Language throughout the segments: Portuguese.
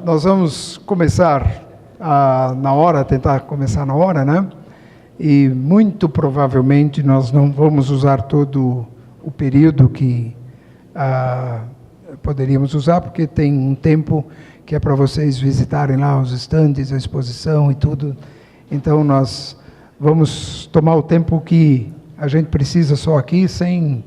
Nós vamos começar na hora, tentar começar na hora, né? E muito provavelmente nós não vamos usar todo o período que poderíamos usar, porque tem um tempo que é para vocês visitarem lá os estandes, a exposição e tudo. Então nós vamos tomar o tempo que a gente precisa só aqui, sem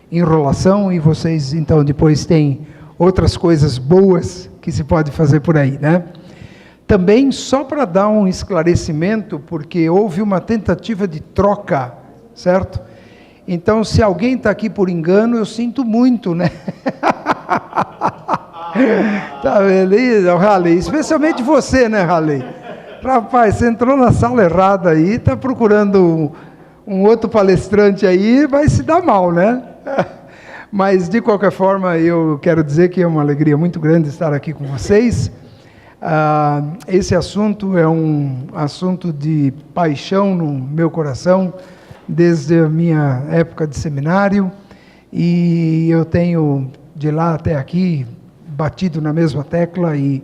enrolação, e vocês então depois têm outras coisas boas que se pode fazer por aí, né? Também, só para dar um esclarecimento, porque houve uma tentativa de troca, certo? Então, se alguém está aqui por engano, eu sinto muito, né? Tá vendo, Raleigh? Especialmente você, né, Raleigh? Rapaz, você entrou na sala errada aí, está procurando um outro palestrante aí, vai se dar mal, né? Mas, de qualquer forma, eu quero dizer que é uma alegria muito grande estar aqui com vocês. Esse assunto é um assunto de paixão no meu coração, desde a minha época de seminário, e eu tenho, de lá até aqui, batido na mesma tecla e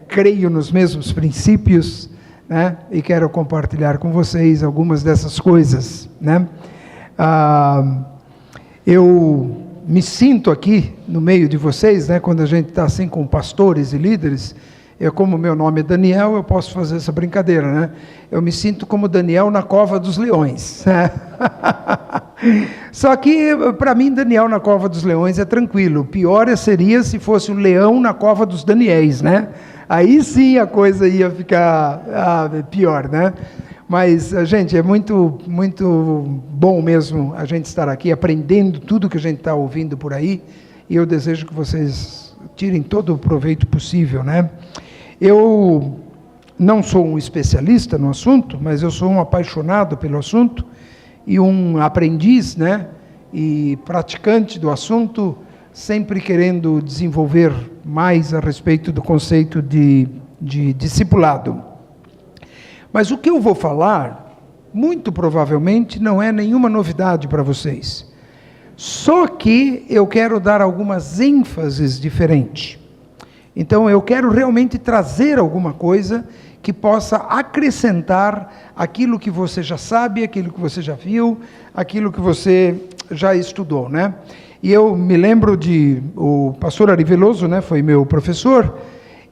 creio nos mesmos princípios, né? E quero compartilhar com vocês algumas dessas coisas, né? Eu me sinto aqui no meio de vocês, né? Quando a gente está assim com pastores e líderes, como meu nome é Daniel, eu posso fazer essa brincadeira, né? Eu me sinto como Daniel na cova dos leões. Né? Só que, para mim, Daniel na cova dos leões é tranquilo. O pior seria se fosse o leão na cova dos Daniéis, né? Aí sim a coisa ia ficar pior, né? Mas, gente, é muito, muito bom mesmo a gente estar aqui aprendendo tudo que a gente está ouvindo por aí, e eu desejo que vocês tirem todo o proveito possível, né? Eu não sou um especialista no assunto, mas eu sou um apaixonado pelo assunto e um aprendiz, né? E praticante do assunto, sempre querendo desenvolver mais a respeito do conceito de discipulado. Mas o que eu vou falar, muito provavelmente, não é nenhuma novidade para vocês. Só que eu quero dar algumas ênfases diferentes. Então, eu quero realmente trazer alguma coisa que possa acrescentar aquilo que você já sabe, aquilo que você já viu, aquilo que você já estudou, né? E eu me lembro o pastor Ari Veloso, né, foi meu professor,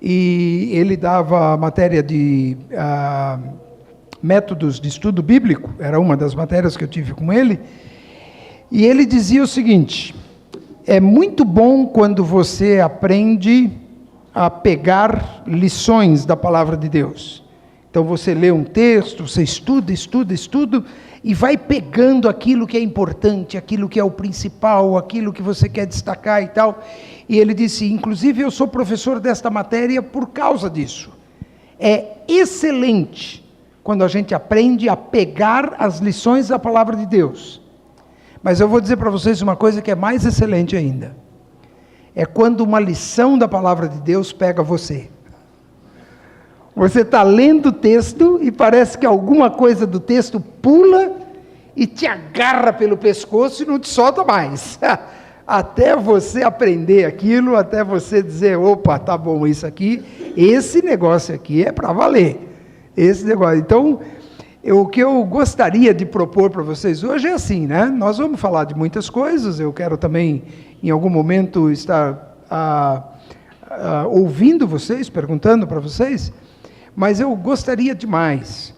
e ele dava a matéria de métodos de estudo bíblico, era uma das matérias que eu tive com ele, e ele dizia o seguinte: é muito bom quando você aprende a pegar lições da palavra de Deus. Então você lê um texto, você estuda, e vai pegando aquilo que é importante, aquilo que é o principal, aquilo que você quer destacar e tal. E ele disse, inclusive eu sou professor desta matéria por causa disso. É excelente quando a gente aprende a pegar as lições da palavra de Deus. Mas eu vou dizer para vocês uma coisa que é mais excelente ainda. É quando uma lição da palavra de Deus pega você. Você está lendo o texto e parece que alguma coisa do texto pula e te agarra pelo pescoço e não te solta mais. Até você aprender aquilo, até você dizer, opa, tá bom, isso aqui, esse negócio aqui é para valer. Esse negócio. Então, o que eu gostaria de propor para vocês hoje é assim, né? Nós vamos falar de muitas coisas, eu quero também, em algum momento, estar ouvindo vocês, perguntando para vocês, mas eu gostaria demais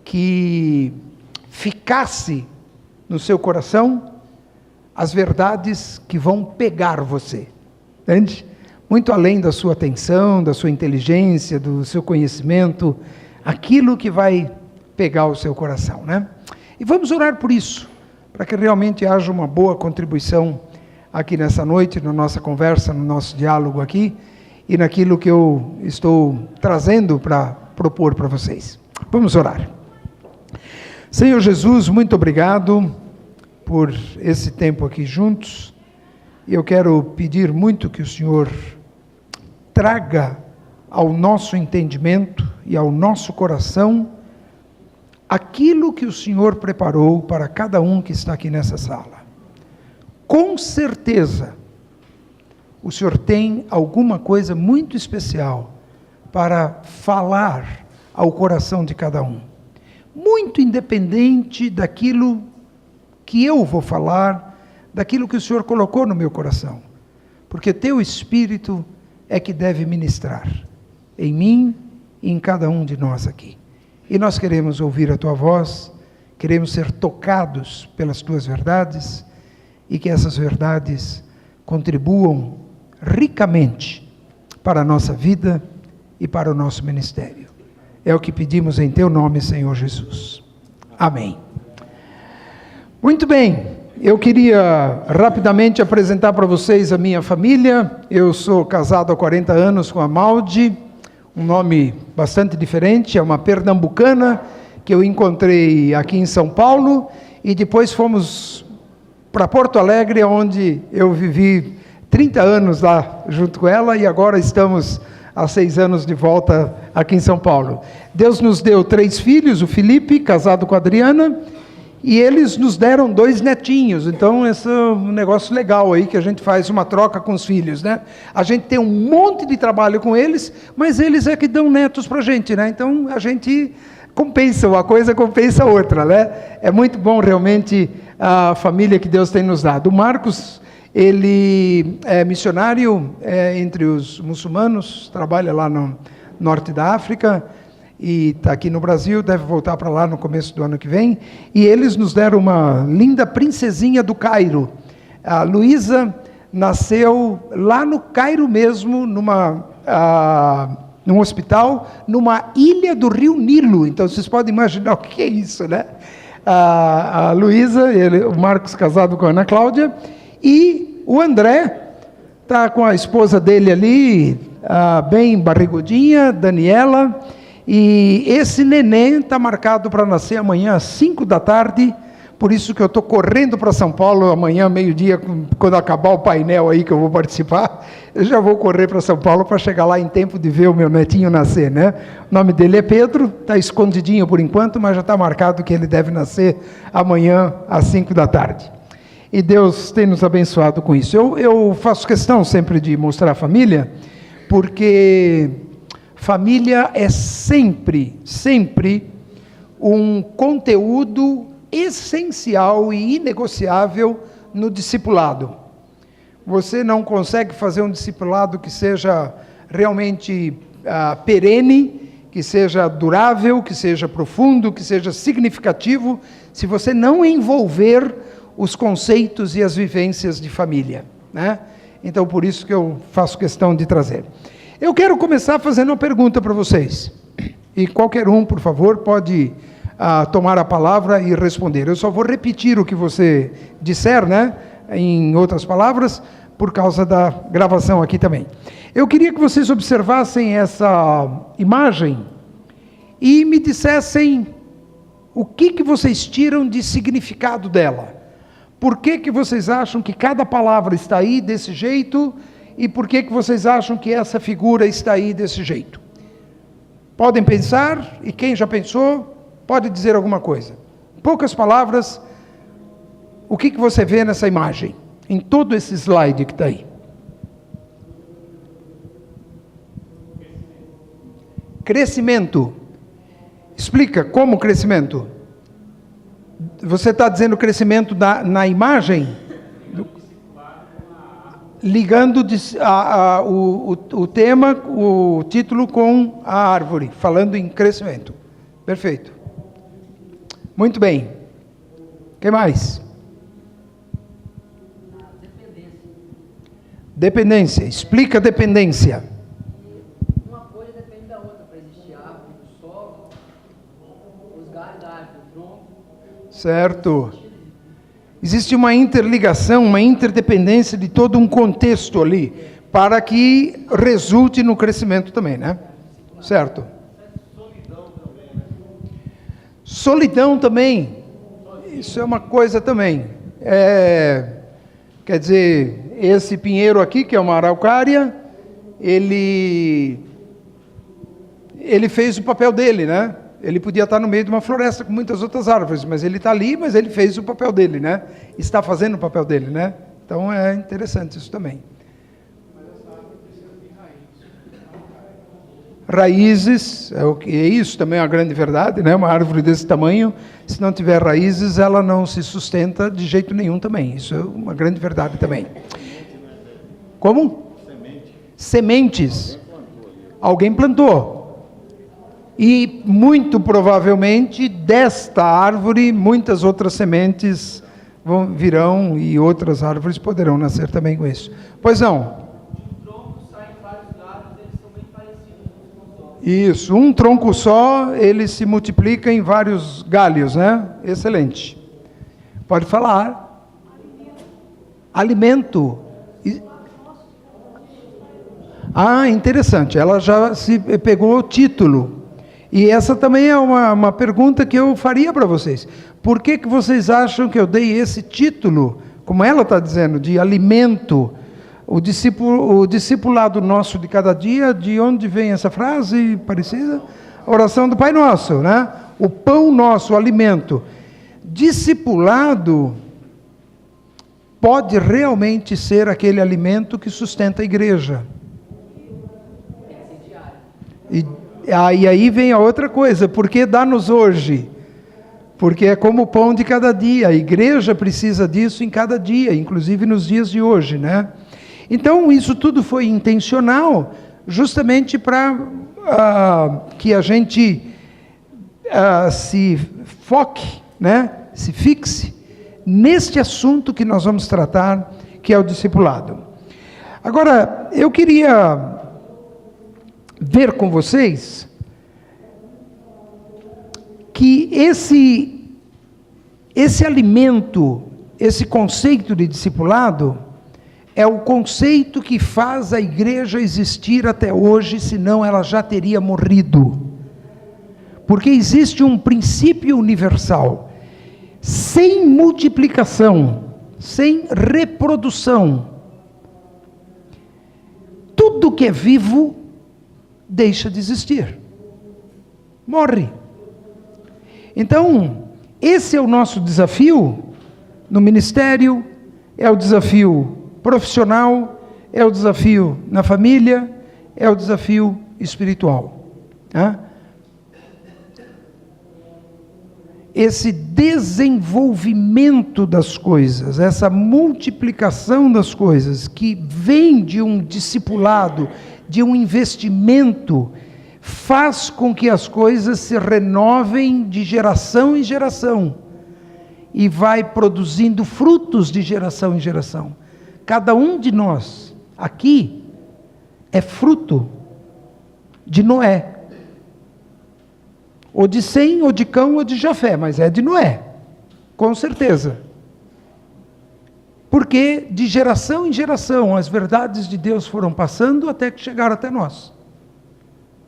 que ficasse no seu coração as verdades que vão pegar você, entende? Muito além da sua atenção, da sua inteligência, do seu conhecimento, aquilo que vai pegar o seu coração, né? E vamos orar por isso, para que realmente haja uma boa contribuição aqui nessa noite, na nossa conversa, no nosso diálogo aqui, e naquilo que eu estou trazendo para propor para vocês. Vamos orar. Senhor Jesus, muito obrigado por esse tempo aqui juntos, e eu quero pedir muito que o Senhor traga ao nosso entendimento e ao nosso coração aquilo que o Senhor preparou para cada um que está aqui nessa sala. Com certeza, o Senhor tem alguma coisa muito especial para falar ao coração de cada um. Muito independente daquilo que eu vou falar, daquilo que o Senhor colocou no meu coração. Porque teu Espírito é que deve ministrar em mim e em cada um de nós aqui. E nós queremos ouvir a tua voz, queremos ser tocados pelas tuas verdades e que essas verdades contribuam ricamente para a nossa vida e para o nosso ministério. É o que pedimos em teu nome, Senhor Jesus. Amém. Muito bem, eu queria rapidamente apresentar para vocês a minha família. Eu sou casado há 40 anos com a Maldi, um nome bastante diferente, é uma pernambucana que eu encontrei aqui em São Paulo e depois fomos para Porto Alegre, onde eu vivi 30 anos lá junto com ela e agora estamos há 6 anos de volta aqui em São Paulo. Deus nos deu 3 filhos, o Felipe, casado com a Adriana, e eles nos deram 2 netinhos, então esse é um negócio legal aí, que a gente faz uma troca com os filhos, né? A gente tem um monte de trabalho com eles, mas eles é que dão netos para a gente, né? Então a gente compensa, uma coisa compensa a outra, né? É muito bom realmente a família que Deus tem nos dado. O Marcos, ele é missionário entre os muçulmanos, trabalha lá no norte da África, e está aqui no Brasil, deve voltar para lá no começo do ano que vem, e eles nos deram uma linda princesinha do Cairo. A Luísa nasceu lá no Cairo mesmo, num hospital, numa ilha do rio Nilo. Então vocês podem imaginar o que é isso, né? A Luísa, o Marcos casado com a Ana Cláudia, e o André está com a esposa dele ali, bem barrigudinha, Daniela, e esse neném está marcado para nascer amanhã às 5 da tarde, por isso que eu estou correndo para São Paulo amanhã, meio-dia, quando acabar o painel aí que eu vou participar, eu já vou correr para São Paulo para chegar lá em tempo de ver o meu netinho nascer, né? O nome dele é Pedro, está escondidinho por enquanto, mas já está marcado que ele deve nascer amanhã às 5 da tarde. E Deus tem nos abençoado com isso. Eu faço questão sempre de mostrar a família, porque família é sempre um conteúdo essencial e inegociável no discipulado. Você não consegue fazer um discipulado que seja realmente perene, que seja durável, que seja profundo, que seja significativo, se você não envolver os conceitos e as vivências de família, né? Então, por isso que eu faço questão de trazer. Eu quero começar fazendo uma pergunta para vocês. E qualquer um, por favor, pode tomar a palavra e responder. Eu só vou repetir o que você disser, né? Em outras palavras, por causa da gravação aqui também. Eu queria que vocês observassem essa imagem e me dissessem o que vocês tiram de significado dela. Por que vocês acham que cada palavra está aí desse jeito e por que vocês acham que essa figura está aí desse jeito? Podem pensar, e quem já pensou, pode dizer alguma coisa. Em poucas palavras, o que você vê nessa imagem? Em todo esse slide que está aí. Crescimento. Explica como crescimento. Você está dizendo crescimento na imagem? Ligando o tema, o título com a árvore, falando em crescimento. Perfeito. Muito bem. O que mais? Dependência. Explica a dependência. Uma coisa depende da outra, para existir árvore, o solo, os galhos da árvore, o tronco. Certo. Existe uma interligação, uma interdependência de todo um contexto ali, para que resulte no crescimento também, né? Certo. Solidão também. Isso é uma coisa também. Quer dizer, esse pinheiro aqui, que é uma araucária, ele fez o papel dele, né? Ele podia estar no meio de uma floresta com muitas outras árvores, mas ele está ali, mas ele fez o papel dele, né? Está fazendo o papel dele, né? Então é interessante isso também. raízes, isso também é uma grande verdade, né? Uma árvore desse tamanho, se não tiver raízes, ela não se sustenta de jeito nenhum também. Isso é uma grande verdade também. Como? Sementes. Alguém plantou. E muito provavelmente desta árvore, muitas outras sementes virão e outras árvores poderão nascer também com isso. Pois não? Isso, um tronco só, ele se multiplica em vários galhos, né? Excelente. Pode falar. Alimento. Interessante, ela já se pegou o título. E essa também é uma pergunta que eu faria para vocês. Por que vocês acham que eu dei esse título, como ela está dizendo, de alimento? O discipulado nosso de cada dia, de onde vem essa frase parecida? A oração do Pai Nosso, né? O pão nosso, o alimento. Discipulado pode realmente ser aquele alimento que sustenta a igreja. E aí vem a outra coisa, por que dá-nos hoje? Porque é como o pão de cada dia, a igreja precisa disso em cada dia, inclusive nos dias de hoje, né? Então, isso tudo foi intencional, justamente para que a gente se foque, né? Se fixe neste assunto que nós vamos tratar, que é o discipulado. Agora, eu queria ver com vocês que esse alimento, esse conceito de discipulado, é o conceito que faz a igreja existir até hoje, senão ela já teria morrido. Porque existe um princípio universal: sem multiplicação, sem reprodução, tudo que é vivo deixa de existir, morre. Então, esse é o nosso desafio no ministério, é o desafio profissional, é o desafio na família, é o desafio espiritual. Né? Esse desenvolvimento das coisas, essa multiplicação das coisas, que vem de um discipulado, de um investimento, faz com que as coisas se renovem de geração em geração, e vai produzindo frutos de geração em geração. Cada um de nós, aqui, é fruto de Noé. Ou de Sem, ou de Cão, ou de Jafé, mas é de Noé, com certeza. Porque de geração em geração, as verdades de Deus foram passando até que chegaram até nós.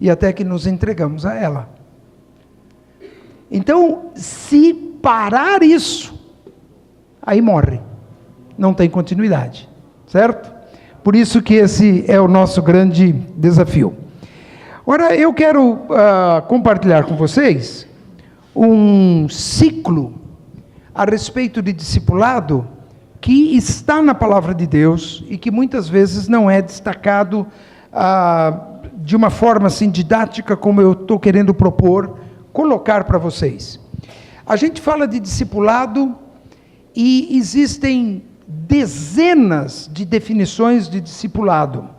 E até que nos entregamos a ela. Então, se parar isso, aí morre. Não tem continuidade, certo? Por isso que esse é o nosso grande desafio. Agora, eu quero compartilhar com vocês um ciclo a respeito de discipulado que está na palavra de Deus e que muitas vezes não é destacado de uma forma assim didática como eu estou querendo colocar para vocês. A gente fala de discipulado e existem dezenas de definições de discipulado.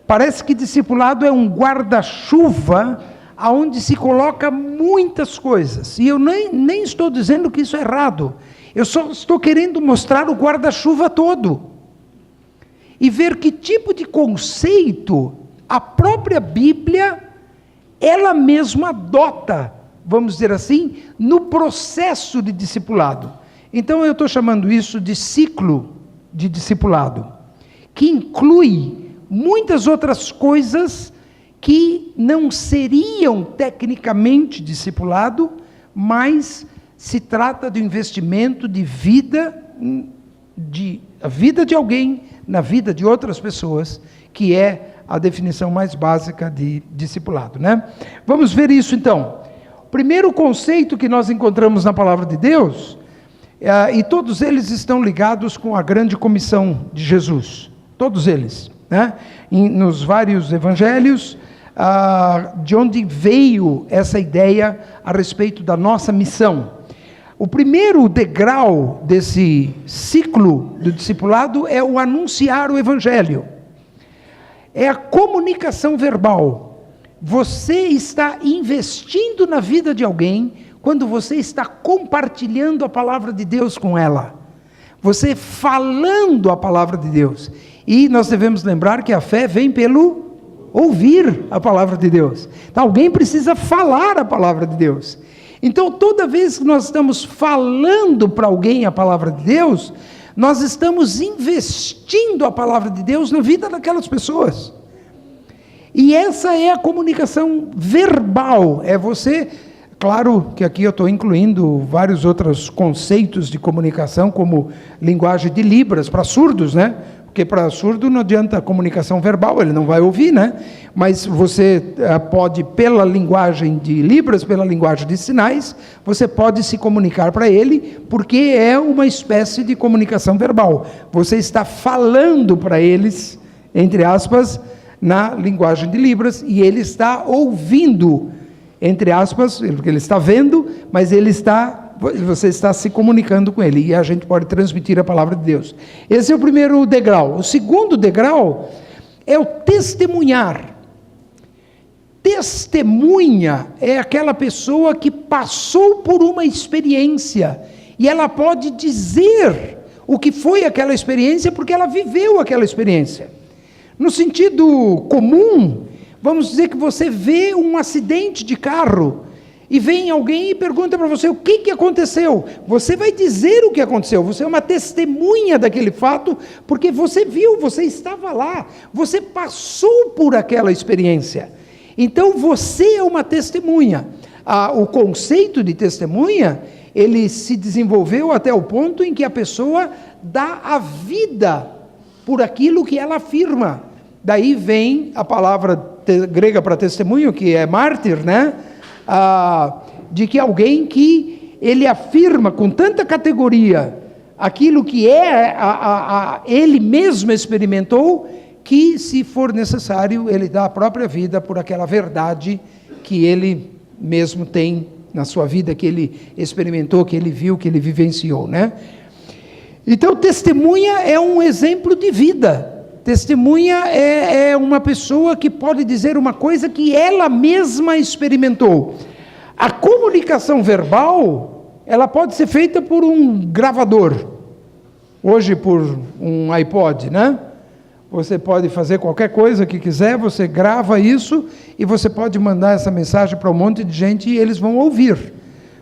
Parece que discipulado é um guarda-chuva aonde se coloca muitas coisas. E eu nem estou dizendo que isso é errado. Eu só estou querendo mostrar o guarda-chuva todo. E ver que tipo de conceito a própria Bíblia, ela mesma adota, vamos dizer assim, no processo de discipulado. Então eu estou chamando isso de ciclo de discipulado, que inclui muitas outras coisas que não seriam tecnicamente discipulado, mas se trata de um investimento de vida, a vida de alguém na vida de outras pessoas, que é a definição mais básica de discipulado, né? Vamos ver isso então. O primeiro conceito que nós encontramos na palavra de Deus, e todos eles estão ligados com a grande comissão de Jesus, todos eles, né? Nos vários evangelhos, de onde veio essa ideia a respeito da nossa missão. O primeiro degrau desse ciclo do discipulado é o anunciar o Evangelho. É a comunicação verbal. Você está investindo na vida de alguém quando você está compartilhando a palavra de Deus com ela. Você falando a palavra de Deus. E nós devemos lembrar que a fé vem pelo ouvir a palavra de Deus. Então, alguém precisa falar a palavra de Deus. Então, toda vez que nós estamos falando para alguém a palavra de Deus, nós estamos investindo a palavra de Deus na vida daquelas pessoas. E essa é a comunicação verbal. É você, claro que aqui eu estou incluindo vários outros conceitos de comunicação, como linguagem de Libras para surdos, né? Porque para surdo não adianta a comunicação verbal, ele não vai ouvir, né? Mas você pode, pela linguagem de Libras, pela linguagem de sinais, você pode se comunicar para ele, porque é uma espécie de comunicação verbal. Você está falando para eles, entre aspas, na linguagem de Libras, e ele está ouvindo, entre aspas, porque ele está vendo, mas você está se comunicando com ele, e a gente pode transmitir a palavra de Deus. Esse é o primeiro degrau. O segundo degrau é o testemunhar. Testemunha é aquela pessoa que passou por uma experiência, e ela pode dizer o que foi aquela experiência, porque ela viveu aquela experiência. No sentido comum, vamos dizer que você vê um acidente de carro, e vem alguém e pergunta para você o que aconteceu. Você vai dizer o que aconteceu, você é uma testemunha daquele fato, porque você viu, você estava lá, você passou por aquela experiência. Então você é uma testemunha. O conceito de testemunha, ele se desenvolveu até o ponto em que a pessoa dá a vida por aquilo que ela afirma. Daí vem a palavra grega para testemunho, que é mártir, né? De que alguém que ele afirma com tanta categoria aquilo que ele mesmo experimentou, que se for necessário ele dá a própria vida por aquela verdade que ele mesmo tem na sua vida, que ele experimentou, que ele viu, que ele vivenciou, né? Então, testemunha é um exemplo de vida. Testemunha é uma pessoa que pode dizer uma coisa que ela mesma experimentou. A comunicação verbal, ela pode ser feita por um gravador. Hoje, por um iPod, né? Você pode fazer qualquer coisa que quiser, você grava isso e você pode mandar essa mensagem para um monte de gente e eles vão ouvir.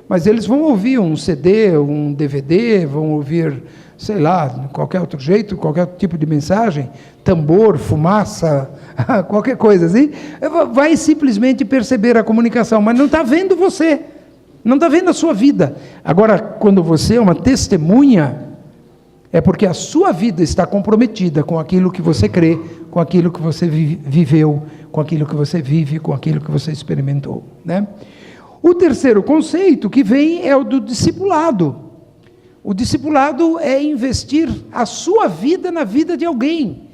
Mas eles vão ouvir um CD, um DVD, vão ouvir, sei lá, qualquer outro jeito, qualquer tipo de mensagem, tambor, fumaça, qualquer coisa assim, vai simplesmente perceber a comunicação, mas não está vendo você, não está vendo a sua vida. Agora, quando você é uma testemunha, é porque a sua vida está comprometida com aquilo que você crê, com aquilo que você viveu, com aquilo que você vive, com aquilo que você experimentou, né? O terceiro conceito que vem é o do discipulado. O discipulado é investir a sua vida na vida de alguém.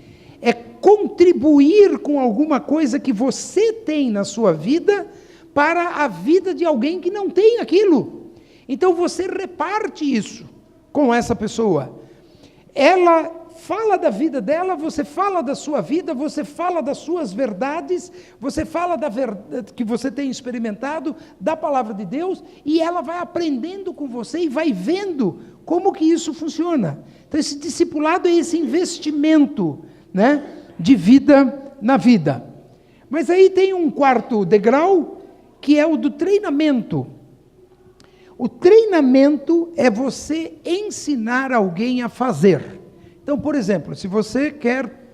É contribuir com alguma coisa que você tem na sua vida para a vida de alguém que não tem aquilo. Então você reparte isso com essa pessoa. Ela fala da vida dela, você fala da sua vida, você fala das suas verdades, você fala da verdade que você tem experimentado, da palavra de Deus, e ela vai aprendendo com você e vai vendo como que isso funciona. Então esse discipulado é esse investimento, né, de vida na vida. Mas aí tem um quarto degrau, que é o do treinamento. O treinamento é você ensinar alguém a fazer. Então, por exemplo, se você quer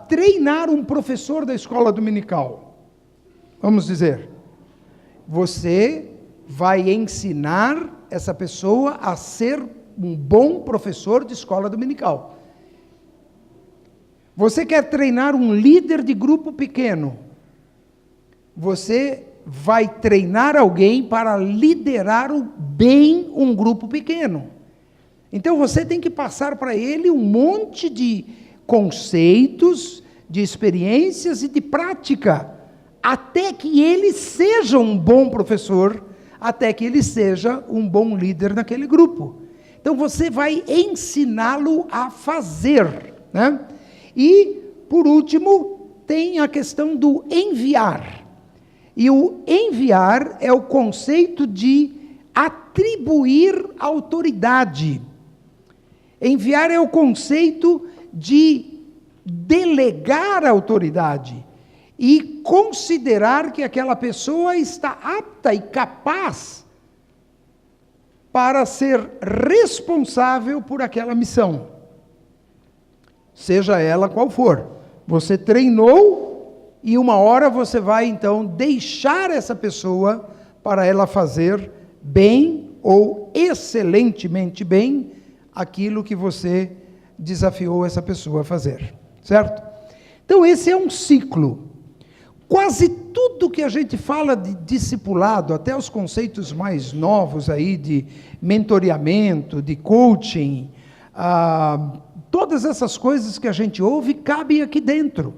treinar um professor da escola dominical, vamos dizer, você vai ensinar essa pessoa a ser um bom professor de escola dominical. Você quer treinar um líder de grupo pequeno, você vai treinar alguém para liderar bem um grupo pequeno. Então você tem que passar para ele um monte de conceitos, de experiências e de prática, até que ele seja um bom professor, até que ele seja um bom líder naquele grupo. Então você vai ensiná-lo a fazer, né? E, por último, tem a questão do enviar. E o enviar é o conceito de atribuir autoridade. Enviar é o conceito de delegar autoridade e considerar que aquela pessoa está apta e capaz para ser responsável por aquela missão, seja ela qual for. Você treinou e uma hora você vai então deixar essa pessoa para ela fazer bem ou excelentemente bem aquilo que você desafiou essa pessoa a fazer, certo? Então esse é um ciclo. Quase tudo que a gente fala de discipulado, até os conceitos mais novos aí de mentoreamento, de coaching, todas essas coisas que a gente ouve cabem aqui dentro.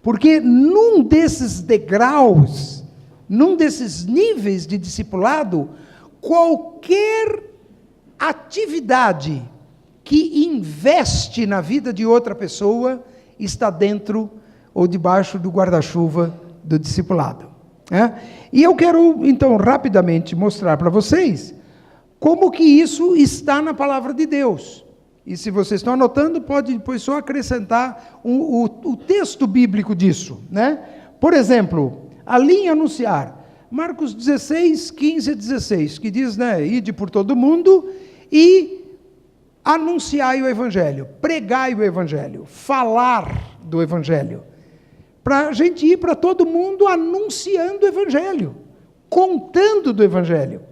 Porque num desses degraus, num desses níveis de discipulado, qualquer atividade que investe na vida de outra pessoa está dentro ou debaixo do guarda-chuva do discipulado. E eu quero, então, rapidamente mostrar para vocês como que isso está na palavra de Deus. E se vocês estão anotando, pode depois só acrescentar o texto bíblico disso, né? Por exemplo, ali em anunciar, Marcos 16, 15 a 16, que diz, né, ide por todo mundo e anunciai o Evangelho, pregai o Evangelho, falar do Evangelho. Para a gente ir para todo mundo anunciando o Evangelho, contando do Evangelho.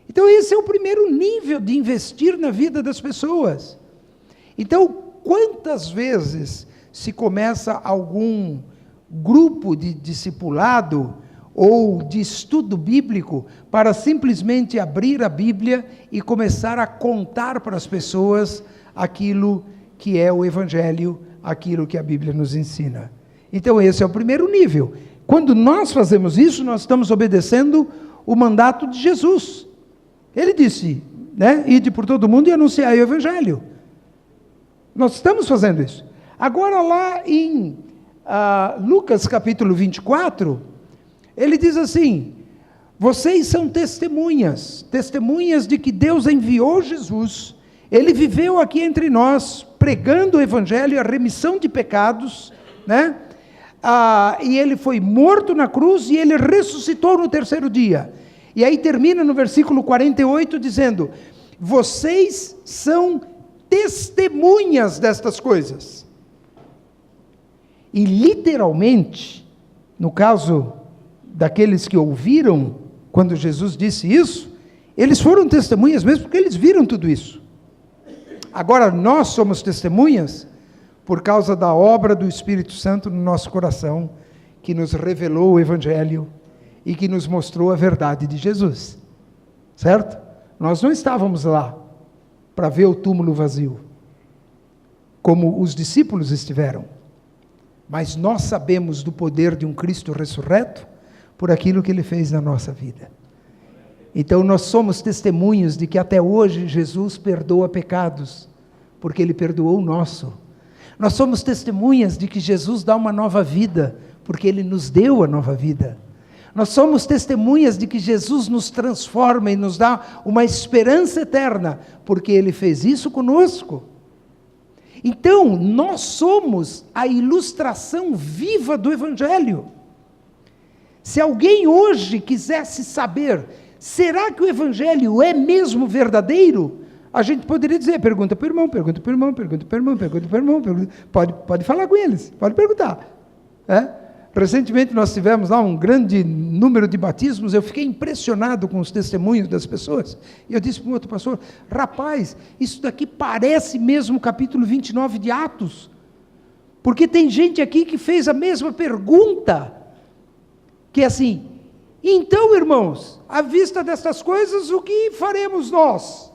Então esse é o primeiro nível de investir na vida das pessoas. Então, quantas vezes se começa algum grupo de discipulado ou de estudo bíblico para simplesmente abrir a Bíblia e começar a contar para as pessoas aquilo que é o Evangelho, aquilo que a Bíblia nos ensina? Então esse é o primeiro nível. Quando nós fazemos isso, nós estamos obedecendo o mandato de Jesus. Ele disse, né, ide por todo mundo e anunciai o Evangelho. Nós estamos fazendo isso. Agora lá em Lucas capítulo 24, ele diz assim, vocês são testemunhas de que Deus enviou Jesus, ele viveu aqui entre nós, pregando o Evangelho e a remissão de pecados, né? E ele foi morto na cruz e ele ressuscitou no terceiro dia. E aí termina no versículo 48 dizendo, vocês são testemunhas destas coisas. E literalmente, no caso daqueles que ouviram, quando Jesus disse isso, eles foram testemunhas mesmo, porque eles viram tudo isso. Agora nós somos testemunhas, por causa da obra do Espírito Santo no nosso coração, que nos revelou o Evangelho, e que nos mostrou a verdade de Jesus, certo? Nós não estávamos lá para ver o túmulo vazio, como os discípulos estiveram, mas nós sabemos do poder de um Cristo ressurreto, por aquilo que Ele fez na nossa vida. Então nós somos testemunhos de que até hoje Jesus perdoa pecados, porque Ele perdoou o nosso. Nós somos testemunhas de que Jesus dá uma nova vida, porque Ele nos deu a nova vida. Nós somos testemunhas de que Jesus nos transforma e nos dá uma esperança eterna, porque Ele fez isso conosco. Então, nós somos a ilustração viva do Evangelho. Se alguém hoje quisesse saber, será que o Evangelho é mesmo verdadeiro? A gente poderia dizer, pergunta para o irmão, pergunta para o irmão, pergunta para o irmão, pergunta para o irmão, pode falar com eles, pode perguntar. Recentemente nós tivemos lá um grande número de batismos, eu fiquei impressionado com os testemunhos das pessoas, e eu disse para um outro pastor, rapaz, isso daqui parece mesmo o capítulo 29 de Atos, porque tem gente aqui que fez a mesma pergunta, que é assim, então irmãos, à vista destas coisas, o que faremos nós?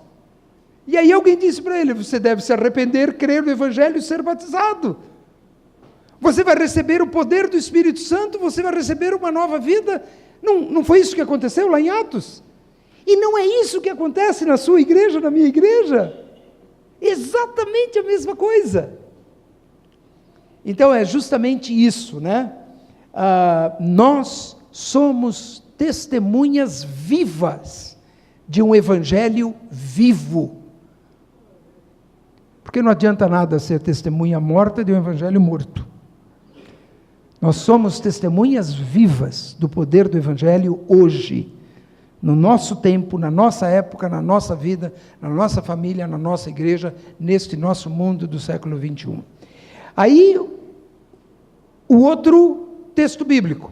E aí alguém disse para ele, você deve se arrepender, crer no Evangelho e ser batizado. Você vai receber o poder do Espírito Santo, você vai receber uma nova vida. Não foi isso que aconteceu lá em Atos? E não é isso que acontece na sua igreja, na minha igreja? Exatamente a mesma coisa. Então é justamente isso, né? Nós somos testemunhas vivas de um evangelho vivo. Porque não adianta nada ser testemunha morta de um evangelho morto. Nós somos testemunhas vivas do poder do evangelho hoje, no nosso tempo, na nossa época, na nossa vida, na nossa família, na nossa igreja, neste nosso mundo do século 21. Aí, o outro texto bíblico.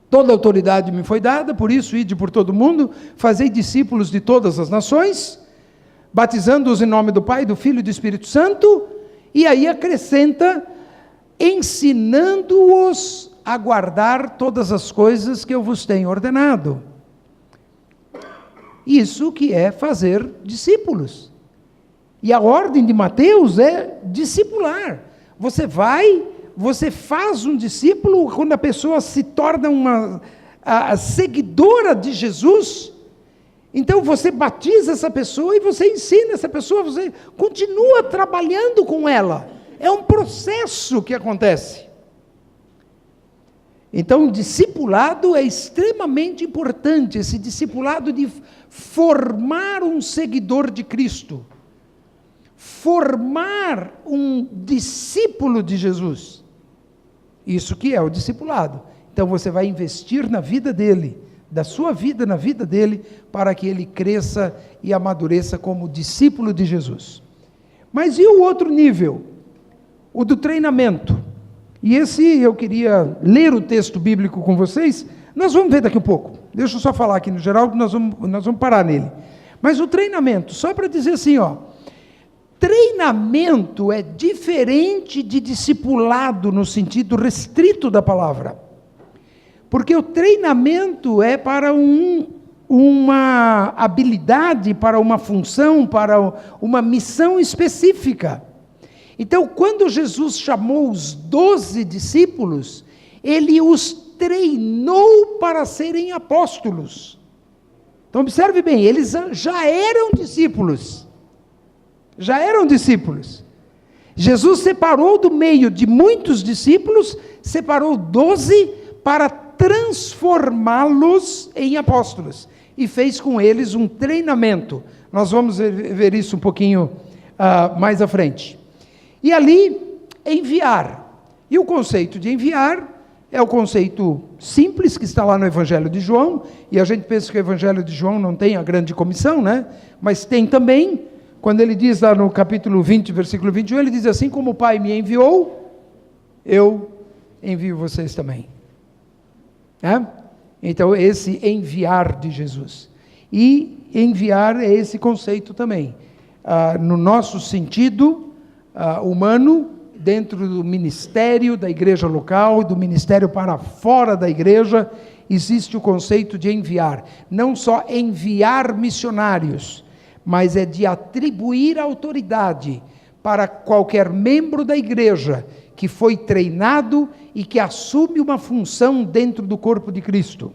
Toda autoridade me foi dada, por isso, ide por todo mundo, fazei discípulos de todas as nações, batizando-os em nome do Pai, do Filho e do Espírito Santo, e aí acrescenta, ensinando-os a guardar todas as coisas que eu vos tenho ordenado. Isso que é fazer discípulos. E a ordem de Mateus é discipular. Você faz um discípulo quando a pessoa se torna uma seguidora de Jesus. Então você batiza essa pessoa e você ensina essa pessoa, você continua trabalhando com ela. É um processo que acontece. Então, o discipulado é extremamente importante, esse discipulado de formar um seguidor de Cristo, formar um discípulo de Jesus. Isso que é o discipulado. Então, você vai investir na vida dele, da sua vida na vida dele, para que ele cresça e amadureça como discípulo de Jesus. Mas e o outro nível? O do treinamento. E esse eu queria ler o texto bíblico com vocês. Nós vamos ver daqui a pouco. Deixa eu só falar aqui no geral, que nós vamos parar nele. Mas o treinamento, só para dizer assim, treinamento é diferente de discipulado no sentido restrito da palavra. Porque o treinamento é para uma habilidade, para uma função, para uma missão específica. Então, quando Jesus chamou os 12 discípulos, ele os treinou para serem apóstolos. Então, observe bem, eles já eram discípulos. Já eram discípulos. Jesus separou do meio de muitos discípulos, separou 12 para transformá-los em apóstolos. E fez com eles um treinamento. Nós vamos ver isso um pouquinho mais à frente. E ali, enviar. E o conceito de enviar é o conceito simples que está lá no Evangelho de João, e a gente pensa que o Evangelho de João não tem a grande comissão, né? Mas tem também, quando ele diz lá no capítulo 20, versículo 21, ele diz assim, como o Pai me enviou, eu envio vocês também. Então, esse enviar de Jesus. E enviar é esse conceito também. No nosso sentido humano, dentro do ministério da igreja local, do ministério para fora da igreja, existe o conceito de enviar. Não só enviar missionários, mas é de atribuir autoridade para qualquer membro da igreja que foi treinado e que assume uma função dentro do corpo de Cristo.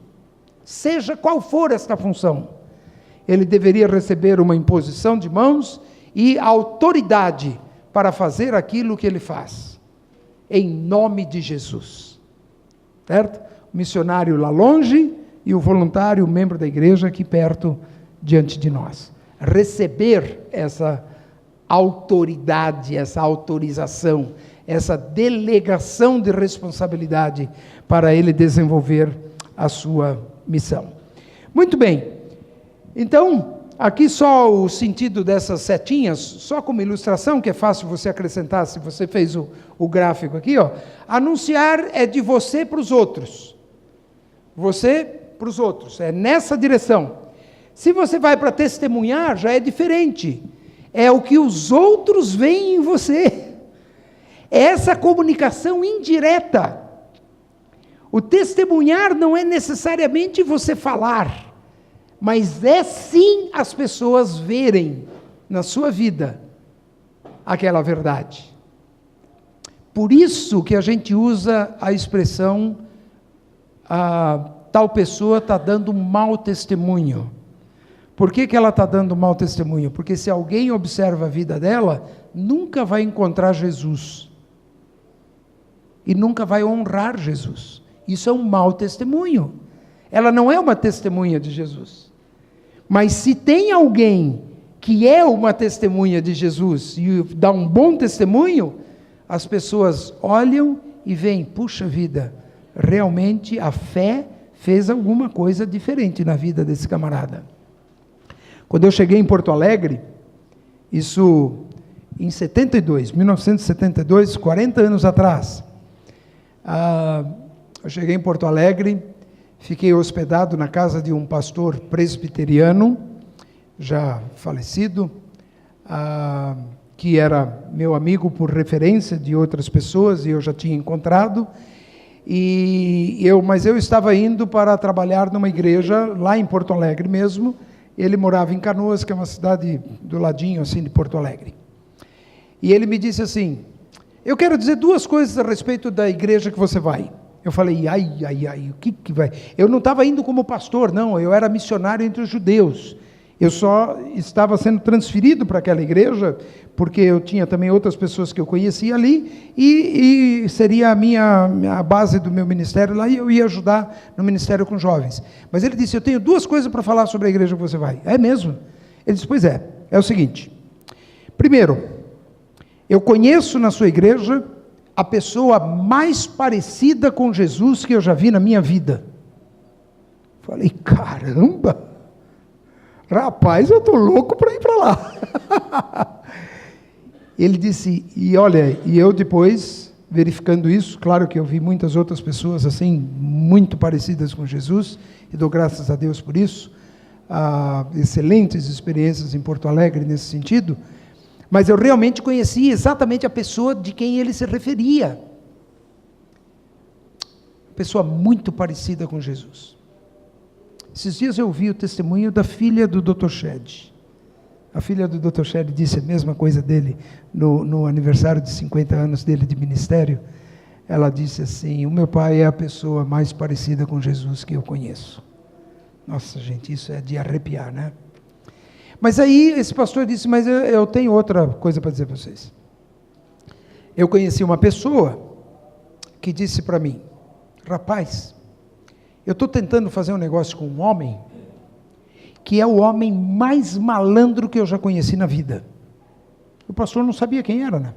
Seja qual for esta função, ele deveria receber uma imposição de mãos e autoridade para fazer aquilo que ele faz, em nome de Jesus, certo? O missionário lá longe e o voluntário, o membro da igreja aqui perto, diante de nós. Receber essa autoridade, essa autorização, essa delegação de responsabilidade para ele desenvolver a sua missão. Muito bem, então, aqui só o sentido dessas setinhas, só como ilustração, que é fácil você acrescentar, se você fez o gráfico aqui, anunciar é de você para os outros. Você para os outros, é nessa direção. Se você vai para testemunhar, já é diferente. É o que os outros veem em você. É essa comunicação indireta. O testemunhar não é necessariamente você falar, mas é sim as pessoas verem na sua vida aquela verdade. Por isso que a gente usa a expressão, tal pessoa está dando um mau testemunho. Por que ela está dando um mau testemunho? Porque se alguém observa a vida dela, nunca vai encontrar Jesus. E nunca vai honrar Jesus. Isso é um mau testemunho. Ela não é uma testemunha de Jesus. Mas se tem alguém que é uma testemunha de Jesus e dá um bom testemunho, as pessoas olham e veem, puxa vida, realmente a fé fez alguma coisa diferente na vida desse camarada. Quando eu cheguei em Porto Alegre, isso em 1972, 40 anos atrás, eu cheguei em Porto Alegre, fiquei hospedado na casa de um pastor presbiteriano, já falecido, que era meu amigo por referência de outras pessoas, e eu já tinha encontrado, mas eu estava indo para trabalhar numa igreja, lá em Porto Alegre mesmo. Ele morava em Canoas, que é uma cidade do ladinho, assim, de Porto Alegre. E ele me disse assim, eu quero dizer duas coisas a respeito da igreja que você vai. Eu falei, o que vai? Eu não estava indo como pastor, não, eu era missionário entre os judeus. Eu só estava sendo transferido para aquela igreja, porque eu tinha também outras pessoas que eu conhecia ali, e seria a base do meu ministério lá, e eu ia ajudar no ministério com jovens. Mas ele disse, eu tenho duas coisas para falar sobre a igreja que você vai. É mesmo? Ele disse, pois é o seguinte, primeiro, eu conheço na sua igreja a pessoa mais parecida com Jesus que eu já vi na minha vida. Falei, caramba! Rapaz, eu estou louco para ir para lá. Ele disse, e eu depois, verificando isso, claro que eu vi muitas outras pessoas assim, muito parecidas com Jesus, e dou graças a Deus por isso, excelentes experiências em Porto Alegre nesse sentido, mas eu realmente conheci exatamente a pessoa de quem ele se referia. Pessoa muito parecida com Jesus. Esses dias eu ouvi o testemunho da filha do Dr. Shedd. A filha do Dr. Shedd disse a mesma coisa dele no aniversário de 50 anos dele de ministério. Ela disse assim, o meu pai é a pessoa mais parecida com Jesus que eu conheço. Nossa, gente, isso é de arrepiar, né? Mas aí esse pastor disse, mas eu tenho outra coisa para dizer para vocês. Eu conheci uma pessoa que disse para mim, rapaz, eu estou tentando fazer um negócio com um homem, que é o homem mais malandro que eu já conheci na vida. O pastor não sabia quem era, né?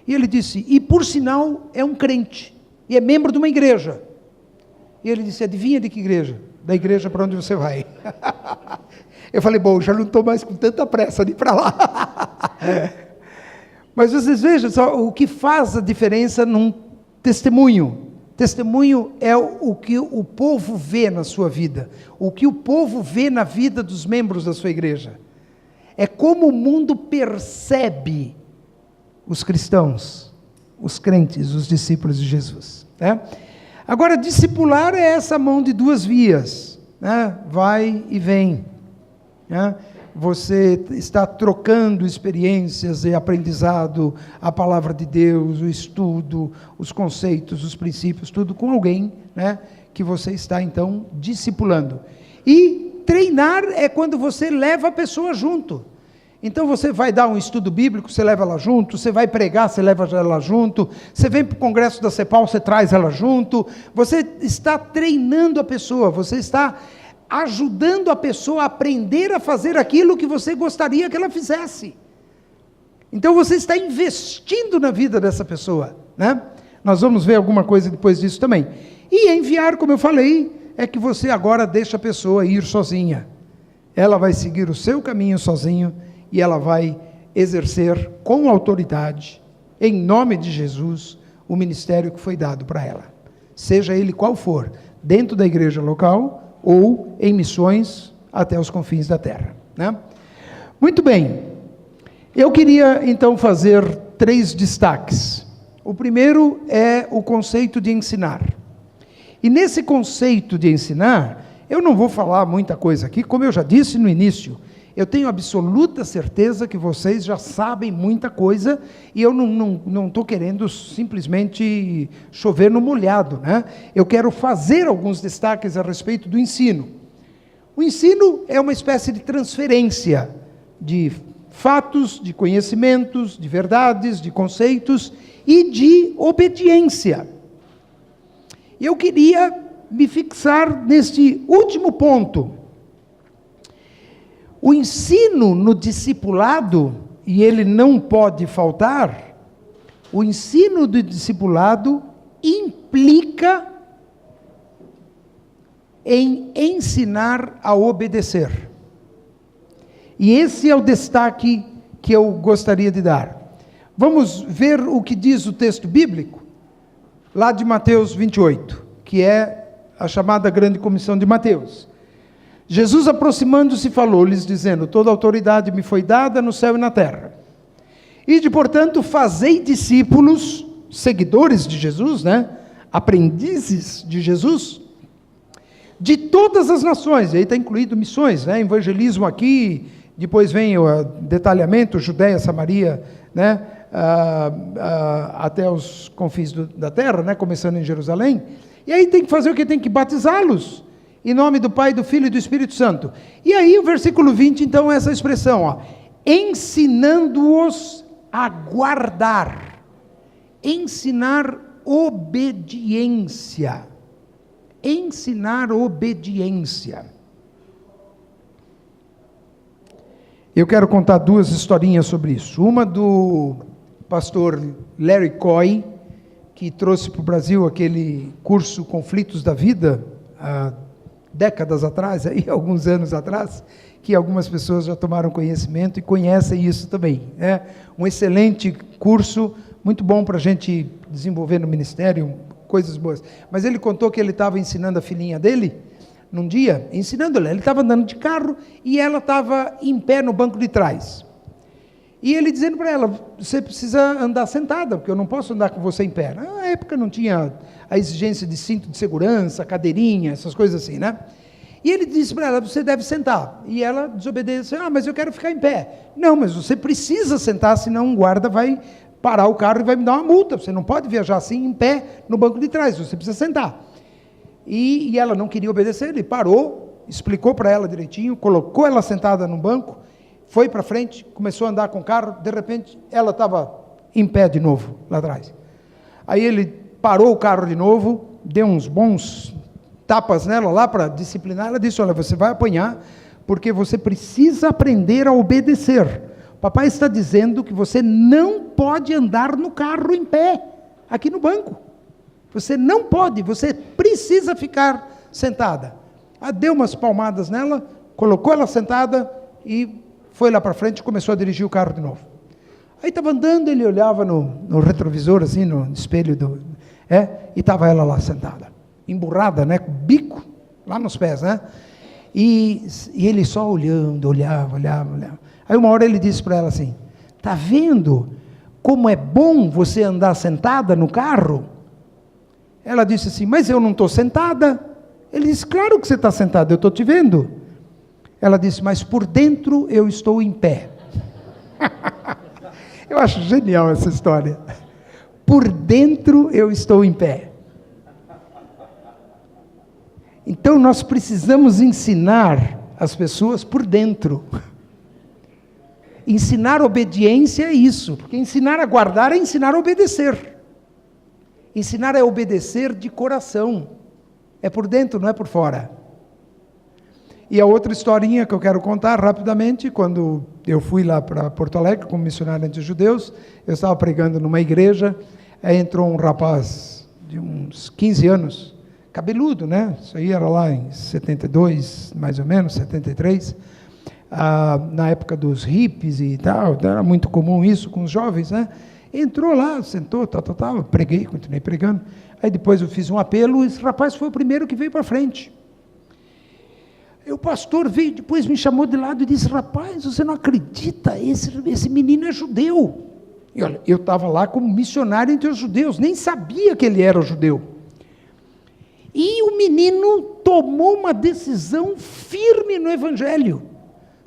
E ele disse, e por sinal é um crente, e é membro de uma igreja. E ele disse, adivinha de que igreja? Da igreja para onde você vai. Eu falei, bom, já não estou mais com tanta pressa de ir para lá. Mas vocês vejam só, o que faz a diferença num testemunho. Testemunho é o que o povo vê na sua vida, o que o povo vê na vida dos membros da sua igreja. É como o mundo percebe os cristãos, os crentes, os discípulos de Jesus. Né? Agora, discipular é essa mão de duas vias, né? Vai e vem. Né? Você está trocando experiências e aprendizado, a palavra de Deus, o estudo, os conceitos, os princípios, tudo com alguém, né, que você está, então, discipulando. E treinar é quando você leva a pessoa junto. Então, você vai dar um estudo bíblico, você leva ela junto, você vai pregar, você leva ela junto, você vem para o congresso da CEPAL, você traz ela junto, você está treinando a pessoa, você está ajudando a pessoa a aprender a fazer aquilo que você gostaria que ela fizesse. Então você está investindo na vida dessa pessoa, né? Nós vamos ver alguma coisa depois disso também. E enviar, como eu falei, é que você agora deixa a pessoa ir sozinha. Ela vai seguir o seu caminho sozinho e ela vai exercer com autoridade, em nome de Jesus, o ministério que foi dado para ela. Seja ele qual for, dentro da igreja local ou em missões até os confins da terra. Né? Muito bem, eu queria então fazer 3 destaques. O primeiro é o conceito de ensinar. E nesse conceito de ensinar, eu não vou falar muita coisa aqui, como eu já disse no início, Eu tenho absoluta certeza que vocês já sabem muita coisa e eu não estou querendo simplesmente chover no molhado, né? Eu quero fazer alguns destaques a respeito do ensino. O ensino é uma espécie de transferência de fatos, de conhecimentos, de verdades, de conceitos e de obediência. Eu queria me fixar neste último ponto. O ensino no discipulado, e ele não pode faltar, o ensino do discipulado implica em ensinar a obedecer. E esse é o destaque que eu gostaria de dar. Vamos ver o que diz o texto bíblico, lá de Mateus 28, que é a chamada grande comissão de Mateus. Jesus, aproximando-se, falou-lhes, dizendo: toda autoridade me foi dada no céu e na terra. Ide, portanto, fazei discípulos, seguidores de Jesus, né? Aprendizes de Jesus, de todas as nações, e aí está incluído missões, né? Evangelismo aqui, depois vem o detalhamento, Judéia, Samaria, né? Até os confins da terra, né? Começando em Jerusalém. E aí tem que fazer o que? Tem que batizá-los, em nome do Pai, do Filho e do Espírito Santo. E aí o versículo 20, então, é essa expressão, ó, ensinando-os a guardar, ensinar obediência, ensinar obediência. Eu quero contar duas historinhas sobre isso. Uma do pastor Larry Coy, que trouxe para o Brasil aquele curso Conflitos da Vida, há décadas atrás, aí, alguns anos atrás, que algumas pessoas já tomaram conhecimento e conhecem isso também. É um excelente curso, muito bom para a gente desenvolver no ministério, coisas boas. Mas ele contou que ele estava ensinando a filhinha dele, num dia, ensinando ela, ele estava andando de carro e ela estava em pé no banco de trás. E ele dizendo para ela: você precisa andar sentada, porque eu não posso andar com você em pé. Na época não tinha a exigência de cinto de segurança, cadeirinha, essas coisas assim, né? E ele disse para ela: você deve sentar. E ela desobedeceu: mas eu quero ficar em pé. Não, mas você precisa sentar, senão um guarda vai parar o carro e vai me dar uma multa. Você não pode viajar assim em pé no banco de trás, você precisa sentar. E ela não queria obedecer, ele parou, explicou para ela direitinho, colocou ela sentada no banco, foi para frente, começou a andar com o carro, de repente ela estava em pé de novo, lá atrás. Aí ele parou o carro de novo, deu uns bons tapas nela lá para disciplinar, ela disse: olha, você vai apanhar, porque você precisa aprender a obedecer. O papai está dizendo que você não pode andar no carro em pé, aqui no banco. Você não pode, você precisa ficar sentada. Deu umas palmadas nela, colocou ela sentada e foi lá para frente e começou a dirigir o carro de novo. Aí estava andando, ele olhava no retrovisor, assim, no espelho, e estava ela lá sentada, emburrada, né, com o bico lá nos pés, né? E ele só olhando, olhava. Aí uma hora ele disse para ela assim: está vendo como é bom você andar sentada no carro? Ela disse assim: mas eu não estou sentada. Ele disse: claro que você está sentada, eu estou te vendo. Ela disse: mas por dentro eu estou em pé. Eu acho genial essa história. Por dentro eu estou em pé. Então nós precisamos ensinar as pessoas por dentro. Ensinar obediência é isso, porque ensinar a guardar é ensinar a obedecer. Ensinar a obedecer de coração. É por dentro, não é por fora. E a outra historinha que eu quero contar rapidamente: quando eu fui lá para Porto Alegre como missionário entre os judeus, eu estava pregando numa igreja, aí entrou um rapaz de uns 15 anos, cabeludo, né? Isso aí era lá em 72, mais ou menos, 73, na época dos hippies e tal, era muito comum isso com os jovens, né? Entrou lá, sentou, preguei, continuei pregando. Aí depois eu fiz um apelo, esse rapaz foi o primeiro que veio para frente. E o pastor veio, depois me chamou de lado e disse: rapaz, você não acredita, esse menino é judeu. E olha, eu estava lá como missionário entre os judeus, nem sabia que ele era judeu. E o menino tomou uma decisão firme no evangelho.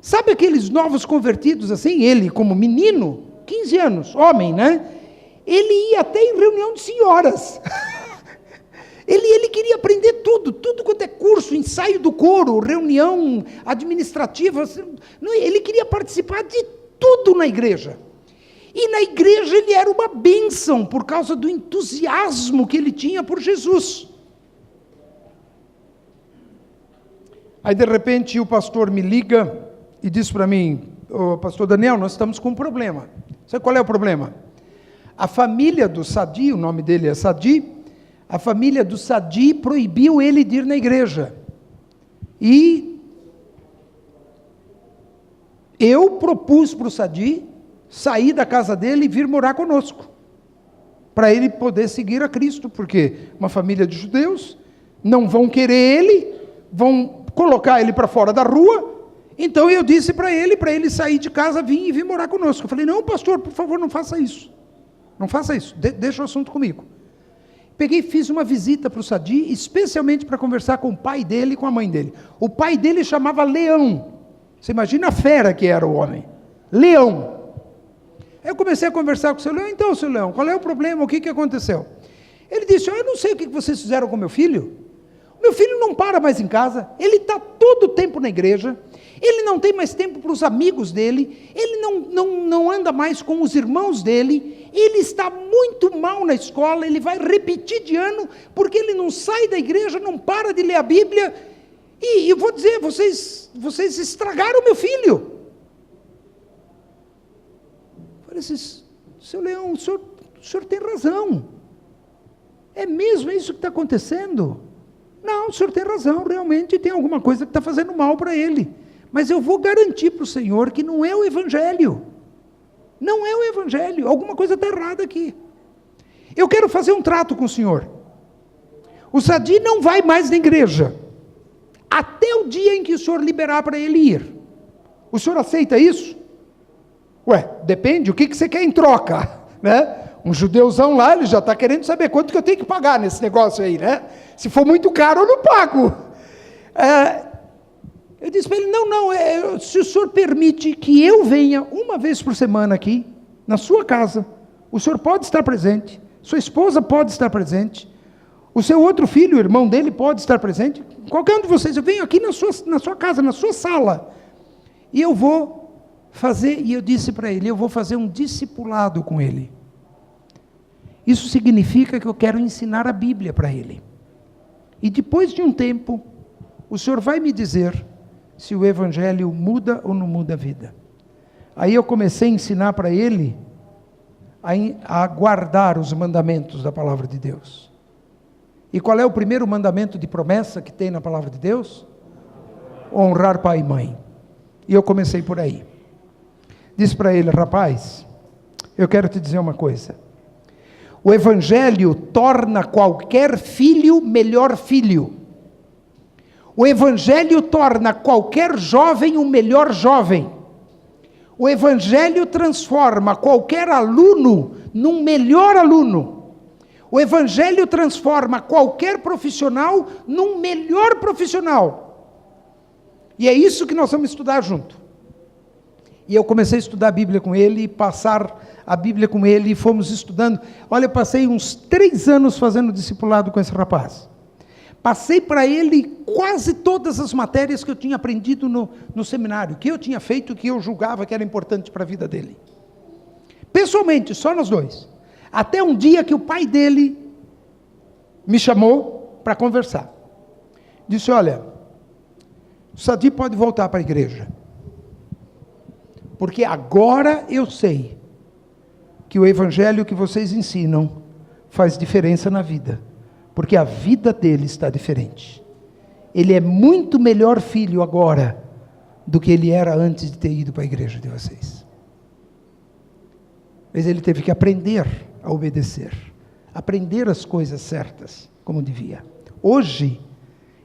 Sabe aqueles novos convertidos assim? Ele, como menino, 15 anos, homem, né? Ele ia até em reunião de senhoras. Ele queria aprender tudo quanto é curso, ensaio do coro, reunião administrativa. Ele queria participar de tudo na igreja. E na igreja ele era uma bênção, por causa do entusiasmo que ele tinha por Jesus. Aí, de repente, o pastor me liga e diz para mim: "Ô, pastor Daniel, nós estamos com um problema." Sabe qual é o problema? A família do Sadi, o nome dele é Sadi, a família do Sadi proibiu ele de ir na igreja. E eu propus para o Sadi sair da casa dele e vir morar conosco, para ele poder seguir a Cristo, porque uma família de judeus não vão querer ele, vão colocar ele para fora da rua. Então eu disse para ele sair de casa, vir morar conosco. Eu falei: "Não, pastor, por favor, não faça isso. Não faça isso, deixa o assunto comigo." Peguei e fiz uma visita para o Sadi, especialmente para conversar com o pai dele e com a mãe dele. O pai dele chamava Leão. Você imagina a fera que era o homem. Leão. Aí eu comecei a conversar com o seu Leão. "Então, seu Leão, qual é o problema? O que aconteceu?" Ele disse: "Eu não sei o que vocês fizeram com meu filho. Meu filho não para mais em casa, ele está todo o tempo na igreja, ele não tem mais tempo para os amigos dele, ele não anda mais com os irmãos dele, ele está muito mal na escola, ele vai repetir de ano, porque ele não sai da igreja, não para de ler a Bíblia, e eu vou dizer, vocês estragaram meu filho." Eu falei assim: "Seu Leão, o senhor tem razão. É mesmo isso que está acontecendo? Não, o senhor tem razão, realmente tem alguma coisa que está fazendo mal para ele. Mas eu vou garantir para o senhor que não é o Evangelho. Não é o Evangelho, alguma coisa está errada aqui. Eu quero fazer um trato com o senhor. O Sadi não vai mais na igreja, até o dia em que o senhor liberar para ele ir. O senhor aceita isso?" "Ué, depende, o que você quer em troca?" Né? Um judeuzão lá, ele já está querendo saber quanto que eu tenho que pagar nesse negócio aí, né? Se for muito caro, eu não pago. Eu disse para ele: não, se o senhor permite que eu venha uma vez por semana aqui, na sua casa, o senhor pode estar presente, sua esposa pode estar presente, o seu outro filho, o irmão dele, pode estar presente, qualquer um de vocês, eu venho aqui na sua casa, na sua sala, e eu vou fazer, e eu disse para ele, eu vou fazer um discipulado com ele. Isso significa que eu quero ensinar a Bíblia para ele. E depois de um tempo, o senhor vai me dizer se o Evangelho muda ou não muda a vida. Aí eu comecei a ensinar para ele a guardar os mandamentos da palavra de Deus. E qual é o primeiro mandamento de promessa que tem na palavra de Deus? Honrar pai e mãe. E eu comecei por aí. Disse para ele: "Rapaz, eu quero te dizer uma coisa. O Evangelho torna qualquer filho melhor filho. O Evangelho torna qualquer jovem um melhor jovem. O Evangelho transforma qualquer aluno num melhor aluno. O Evangelho transforma qualquer profissional num melhor profissional." E é isso que nós vamos estudar junto. E eu comecei a estudar a Bíblia com ele, passar a Bíblia com ele, e fomos estudando. Olha, eu passei uns 3 anos fazendo discipulado com esse rapaz. Passei para ele quase todas as matérias que eu tinha aprendido no seminário, que eu tinha feito, que eu julgava que era importante para a vida dele. Pessoalmente, só nós dois. Até um dia que o pai dele me chamou para conversar. Disse: "Olha, o Sadi pode voltar para a igreja. Porque agora eu sei que o Evangelho que vocês ensinam faz diferença na vida. Porque a vida dele está diferente. Ele é muito melhor filho agora do que ele era antes de ter ido para a igreja de vocês. Mas ele teve que aprender a obedecer. Aprender as coisas certas, como devia. Hoje,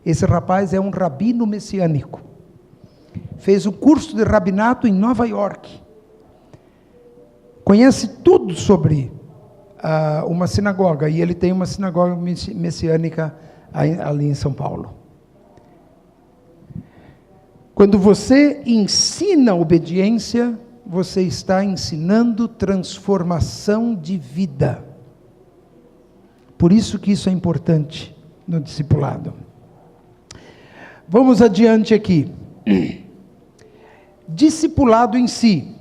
esse rapaz é um rabino messiânico. Fez o curso de rabinato em Nova York. Conhece tudo sobre uma sinagoga, e ele tem uma sinagoga messiânica ali em São Paulo. Quando você ensina obediência, você está ensinando transformação de vida. Por isso que isso é importante no discipulado. Vamos adiante aqui. Discipulado em si.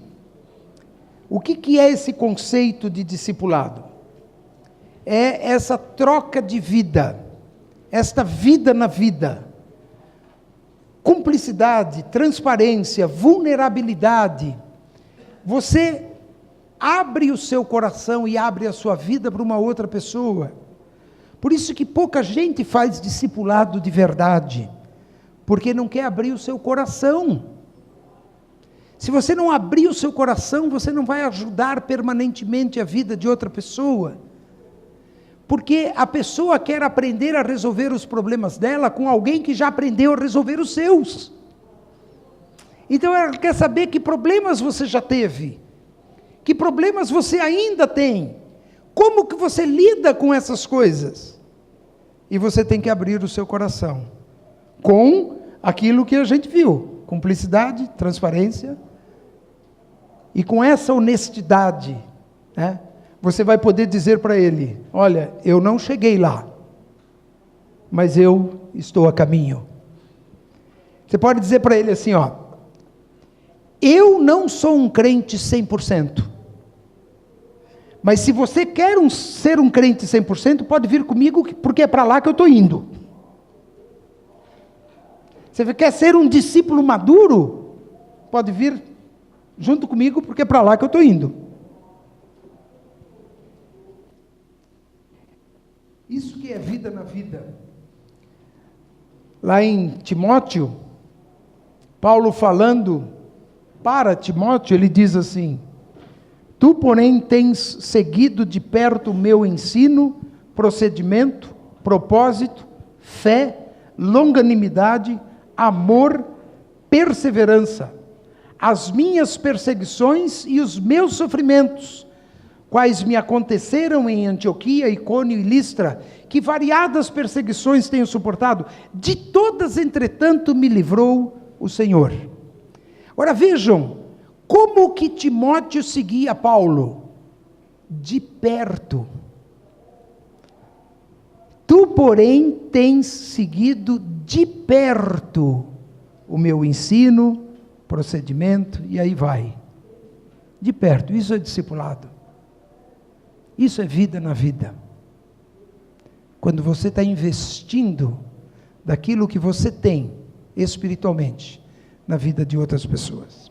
O que é esse conceito de discipulado? É essa troca de vida, esta vida na vida. Cumplicidade, transparência, vulnerabilidade. Você abre o seu coração e abre a sua vida para uma outra pessoa. Por isso que pouca gente faz discipulado de verdade, porque não quer abrir o seu coração. Se você não abrir o seu coração, você não vai ajudar permanentemente a vida de outra pessoa. Porque a pessoa quer aprender a resolver os problemas dela com alguém que já aprendeu a resolver os seus. Então ela quer saber que problemas você já teve, que problemas você ainda tem, como que você lida com essas coisas. E você tem que abrir o seu coração, com aquilo que a gente viu, cumplicidade, transparência, e com essa honestidade, né? Você vai poder dizer para ele, olha, eu não cheguei lá, mas eu estou a caminho. Você pode dizer para ele assim, ó, eu não sou um crente 100%, mas se você quer ser um crente 100%, pode vir comigo, porque é para lá que eu estou indo. Você quer ser um discípulo maduro? Pode vir junto comigo, porque é para lá que eu estou indo. Isso que é vida na vida. Lá em Timóteo, Paulo falando para Timóteo, ele diz assim, tu, porém, tens seguido de perto o meu ensino, procedimento, propósito, fé, longanimidade, amor, perseverança, as minhas perseguições e os meus sofrimentos, quais me aconteceram em Antioquia, Icônio e Listra, que variadas perseguições tenho suportado, de todas, entretanto, me livrou o Senhor. Ora vejam, como que Timóteo seguia Paulo? De perto. Tu, porém, tens seguido de perto o meu ensino, procedimento, e aí vai. De perto, isso é discipulado. Isso é vida na vida. Quando você está investindo daquilo que você tem, espiritualmente, na vida de outras pessoas.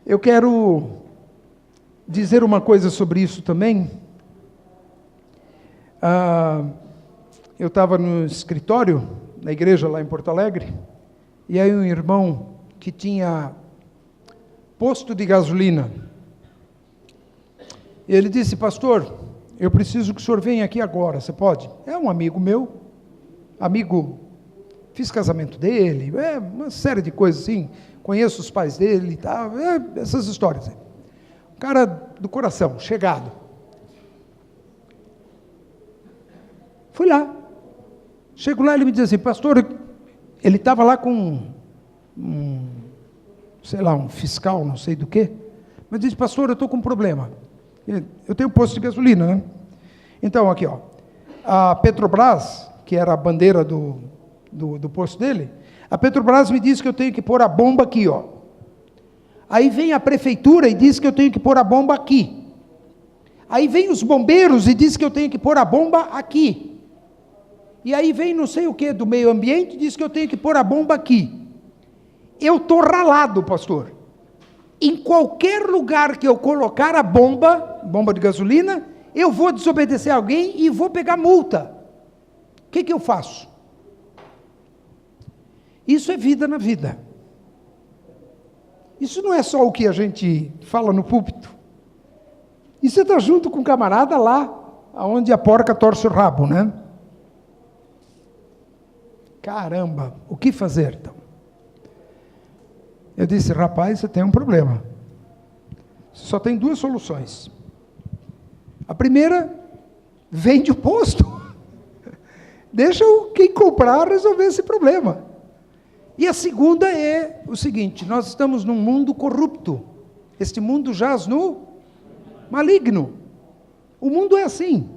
Eu quero dizer uma coisa sobre isso também. Eu estava no escritório, na igreja lá em Porto Alegre, e aí um irmão que tinha posto de gasolina, ele disse, pastor, eu preciso que o senhor venha aqui agora, você pode? É um amigo meu, fiz casamento dele, uma série de coisas assim, conheço os pais dele e tal, essas histórias. Um cara do coração, chegado. Fui lá. Chego lá, ele me diz assim, pastor, ele estava lá com um fiscal, não sei do quê, mas disse, pastor, eu estou com um problema. Eu tenho posto de gasolina, né? Então, aqui, ó, a Petrobras, que era a bandeira do posto dele, a Petrobras me disse que eu tenho que pôr a bomba aqui, ó. Aí vem a prefeitura e diz que eu tenho que pôr a bomba aqui. Aí vem os bombeiros e diz que eu tenho que pôr a bomba aqui. E aí vem não sei o que do meio ambiente e diz que eu tenho que pôr a bomba aqui. Eu estou ralado, pastor. Em qualquer lugar que eu colocar a bomba de gasolina, eu vou desobedecer alguém e vou pegar multa. O que eu faço? Isso é vida na vida. Isso não é só o que a gente fala no púlpito. Isso está junto com o camarada lá, onde a porca torce o rabo, né? Caramba, o que fazer então? Eu disse, rapaz, você tem um problema. Só tem duas soluções. A primeira, vende o posto. Deixa quem comprar resolver esse problema. E a segunda é o seguinte: nós estamos num mundo corrupto. Este mundo jaz no maligno. O mundo é assim,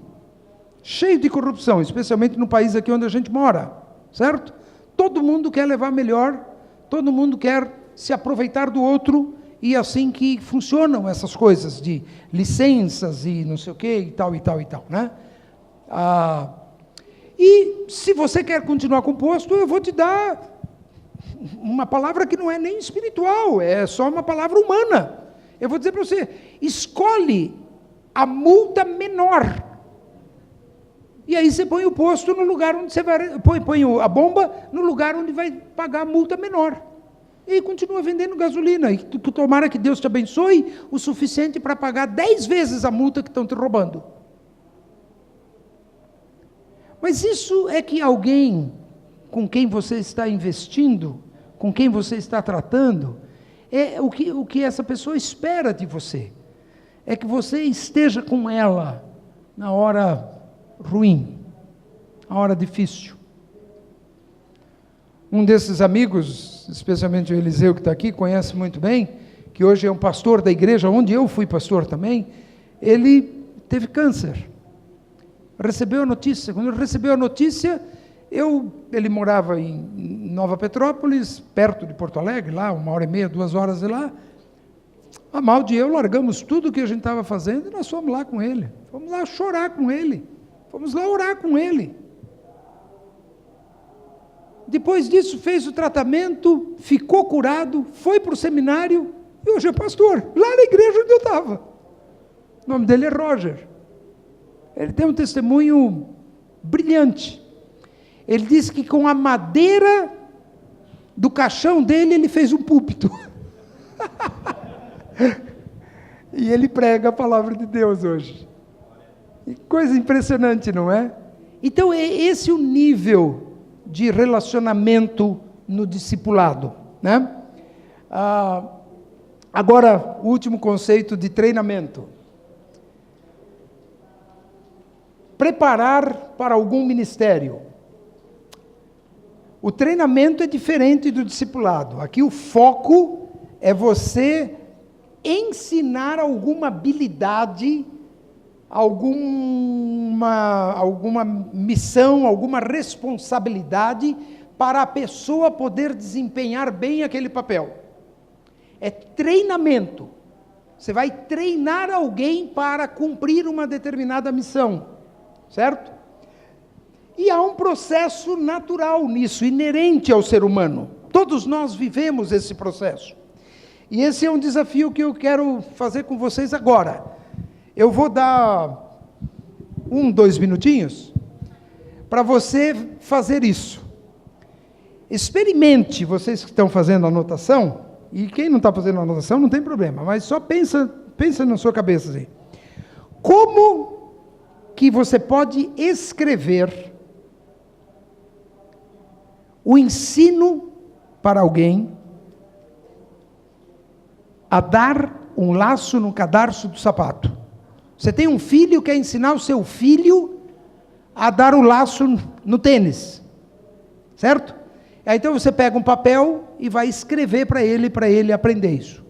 cheio de corrupção, especialmente no país aqui onde a gente mora, certo? Todo mundo quer levar melhor, todo mundo quer se aproveitar do outro, e assim que funcionam essas coisas de licenças e não sei o que, e tal, né? E se você quer continuar com o posto, eu vou te dar uma palavra que não é nem espiritual, é só uma palavra humana. Eu vou dizer para você: escolhe a multa menor. E aí você põe o posto no lugar onde você vai, põe a bomba no lugar onde vai pagar a multa menor. E aí continua vendendo gasolina. E tomara que Deus te abençoe o suficiente para pagar 10 vezes a multa que estão te roubando. Mas isso é que alguém com quem você está investindo, com quem você está tratando, é o que essa pessoa espera de você. É que você esteja com ela na hora ruim, na hora difícil. Um desses amigos, especialmente o Eliseu que está aqui, conhece muito bem, que hoje é um pastor da igreja onde eu fui pastor também. Ele teve câncer, recebeu a notícia. Quando ele recebeu a notícia, ele morava em Nova Petrópolis, perto de Porto Alegre, lá 1h30, 2 horas de lá. A Maldi e eu largamos tudo o que a gente estava fazendo e nós fomos lá com ele, fomos lá chorar com ele, fomos lá orar com ele. Depois disso fez o tratamento, ficou curado, foi para o seminário e hoje é pastor, lá na igreja onde eu estava. O nome dele é Roger. Ele tem um testemunho brilhante. Ele disse que com a madeira do caixão dele, ele fez um púlpito. E ele prega a palavra de Deus hoje. Que coisa impressionante, não é? Então, é esse o nível de relacionamento no discipulado, né? Agora, o último conceito de treinamento. Preparar para algum ministério. O treinamento é diferente do discipulado. Aqui o foco é você ensinar alguma habilidade, alguma missão, alguma responsabilidade para a pessoa poder desempenhar bem aquele papel. É treinamento. Você vai treinar alguém para cumprir uma determinada missão, certo? E há um processo natural nisso, inerente ao ser humano. Todos nós vivemos esse processo. E esse é um desafio que eu quero fazer com vocês agora. Eu vou dar 2 minutinhos para você fazer isso. Experimente, vocês que estão fazendo anotação, e quem não está fazendo anotação não tem problema, mas só pensa na sua cabeça assim. Como que você pode escrever o ensino para alguém a dar um laço no cadarço do sapato? Você tem um filho, quer ensinar o seu filho a dar o laço no tênis, certo? Aí, então você pega um papel e vai escrever para ele aprender isso.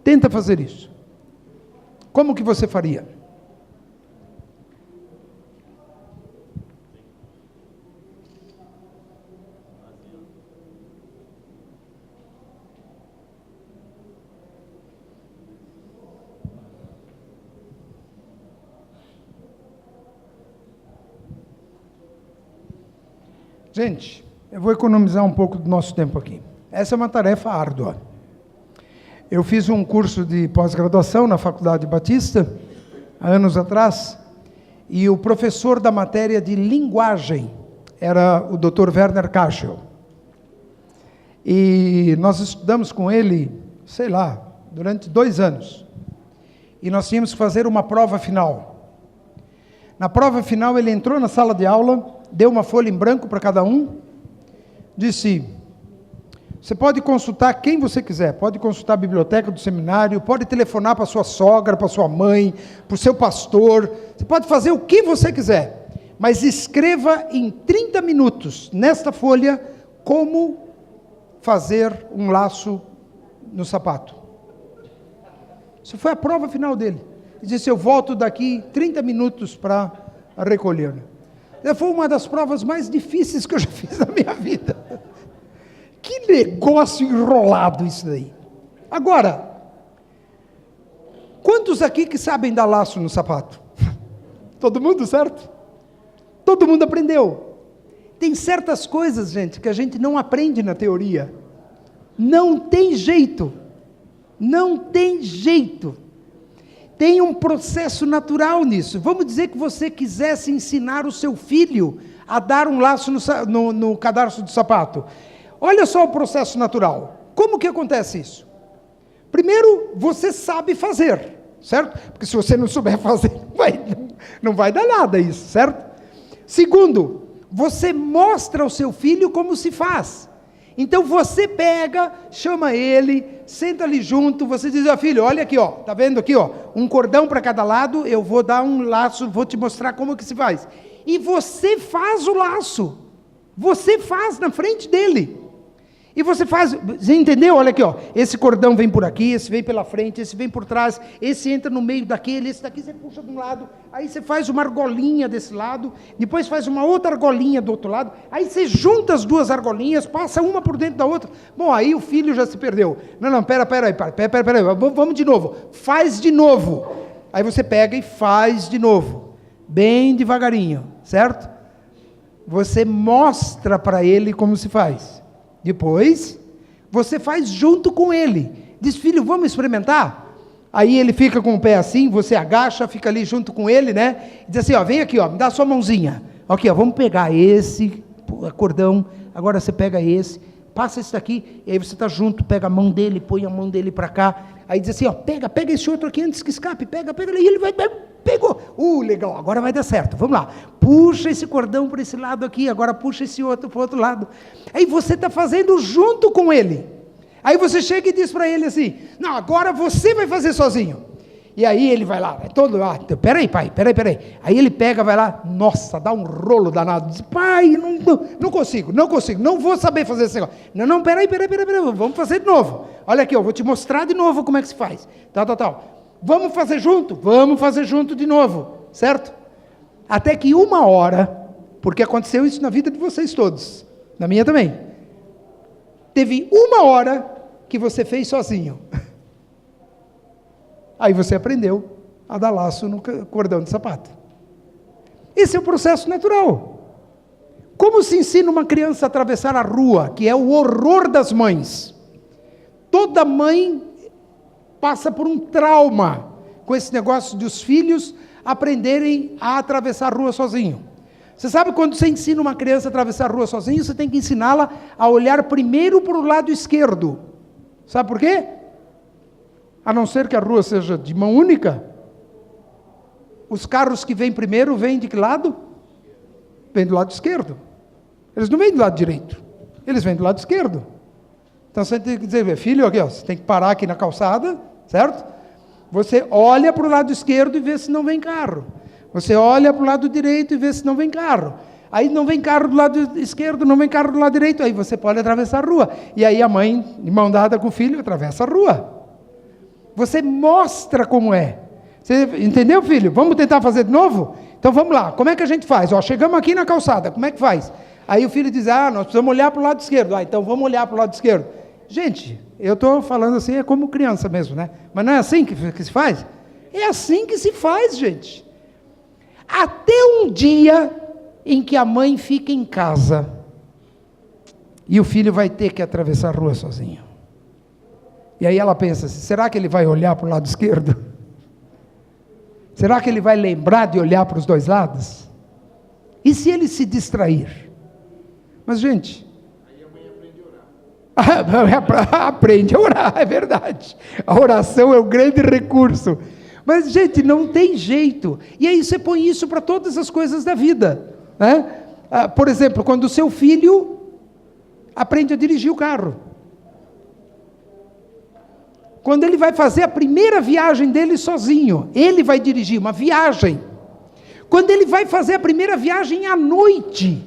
Tenta fazer isso. Como que você faria? Gente, eu vou economizar um pouco do nosso tempo aqui. Essa é uma tarefa árdua. Eu fiz um curso de pós-graduação na Faculdade Batista, há anos atrás, e o professor da matéria de linguagem era o Dr. Werner Kachel. E nós estudamos com ele, sei lá, durante 2 anos. E nós tínhamos que fazer uma prova final. Na prova final, ele entrou na sala de aula, deu uma folha em branco para cada um, disse: você pode consultar quem você quiser, pode consultar a biblioteca do seminário, pode telefonar para sua sogra, para sua mãe, para o seu pastor, você pode fazer o que você quiser, mas escreva em 30 minutos, nesta folha, como fazer um laço no sapato. Isso foi a prova final dele. Ele disse, eu volto daqui 30 minutos para recolher. Foi uma das provas mais difíceis que eu já fiz na minha vida. Que negócio enrolado isso daí. Agora, quantos aqui que sabem dar laço no sapato? Todo mundo, certo? Todo mundo aprendeu. Tem certas coisas, gente, que a gente não aprende na teoria. Não tem jeito. Não tem jeito. Tem um processo natural nisso. Vamos dizer que você quisesse ensinar o seu filho a dar um laço no cadarço do sapato. Olha só o processo natural. Como que acontece isso? Primeiro, você sabe fazer, certo? Porque se você não souber fazer, não vai dar nada isso, certo? Segundo, você mostra ao seu filho como se faz. Então você pega, chama ele, senta ali junto, você diz, filho, olha aqui, tá vendo aqui, um cordão para cada lado, eu vou dar um laço, vou te mostrar como que se faz. E você faz o laço, você faz na frente dele. E você faz, você entendeu? Olha aqui, esse cordão vem por aqui, esse vem pela frente, esse vem por trás, esse entra no meio daquele, esse daqui você puxa de um lado, aí você faz uma argolinha desse lado, depois faz uma outra argolinha do outro lado, aí você junta as duas argolinhas, passa uma por dentro da outra. Bom, aí o filho já se perdeu. Não, pera aí, vamos de novo. Faz de novo. Aí você pega e faz de novo, bem devagarinho, certo? Você mostra para ele como se faz. Depois, você faz junto com ele. Diz, filho, vamos experimentar? Aí ele fica com o pé assim, você agacha, fica ali junto com ele, né? E diz assim, vem aqui, me dá a sua mãozinha. Aqui, vamos pegar esse cordão, agora você pega esse, passa esse daqui, e aí você está junto, pega a mão dele, põe a mão dele para cá. Aí diz assim, pega esse outro aqui antes que escape, pega, e ele vai, pegou. Legal, agora vai dar certo, vamos lá. Puxa esse cordão para esse lado aqui, agora puxa esse outro para o outro lado. Aí você está fazendo junto com ele. Aí você chega e diz para ele assim, não, agora você vai fazer sozinho. E aí ele vai lá, peraí, pai, peraí. Aí ele pega, vai lá, nossa, dá um rolo danado. Diz, pai, não consigo, não vou saber fazer esse negócio. Não, peraí, vamos fazer de novo. Olha aqui, eu vou te mostrar de novo como é que se faz. Tal. Vamos fazer junto de novo, certo? Até que uma hora, porque aconteceu isso na vida de vocês todos, na minha também. Teve uma hora que você fez sozinho. Aí você aprendeu a dar laço no cordão de sapato. Esse é o processo natural. Como se ensina uma criança a atravessar a rua, que é o horror das mães? Toda mãe passa por um trauma com esse negócio de os filhos aprenderem a atravessar a rua sozinho. Você sabe, quando você ensina uma criança a atravessar a rua sozinho, você tem que ensiná-la a olhar primeiro para o lado esquerdo. Sabe por quê? A não ser que a rua seja de mão única, os carros que vêm primeiro vêm de que lado? Vêm do lado esquerdo. Eles não vêm do lado direito, eles vêm do lado esquerdo. Então você tem que dizer, filho, aqui, você tem que parar aqui na calçada, certo? Você olha para o lado esquerdo e vê se não vem carro. Você olha para o lado direito e vê se não vem carro. Aí não vem carro do lado esquerdo, não vem carro do lado direito, aí você pode atravessar a rua. E aí a mãe, de mão dada com o filho, atravessa a rua. Você mostra como é. Você entendeu, filho? Vamos tentar fazer de novo? Então vamos lá, como é que a gente faz? Chegamos aqui na calçada, como é que faz? Aí o filho diz, nós precisamos olhar para o lado esquerdo. Então vamos olhar para o lado esquerdo. Gente, eu estou falando assim, é como criança mesmo, né? Mas não é assim que se faz? É assim que se faz, gente. Até um dia em que a mãe fica em casa e o filho vai ter que atravessar a rua sozinho. E aí ela pensa assim, será que ele vai olhar para o lado esquerdo? Será que ele vai lembrar de olhar para os dois lados? E se ele se distrair? Mas, gente... Aí a mãe aprende a orar. Aprende a orar, é verdade. A oração é o grande recurso. Mas, gente, não tem jeito. E aí você põe isso para todas as coisas da vida. Né? Por exemplo, quando o seu filho aprende a dirigir o carro. Quando ele vai fazer a primeira viagem dele sozinho, ele vai dirigir uma viagem. Quando ele vai fazer a primeira viagem à noite,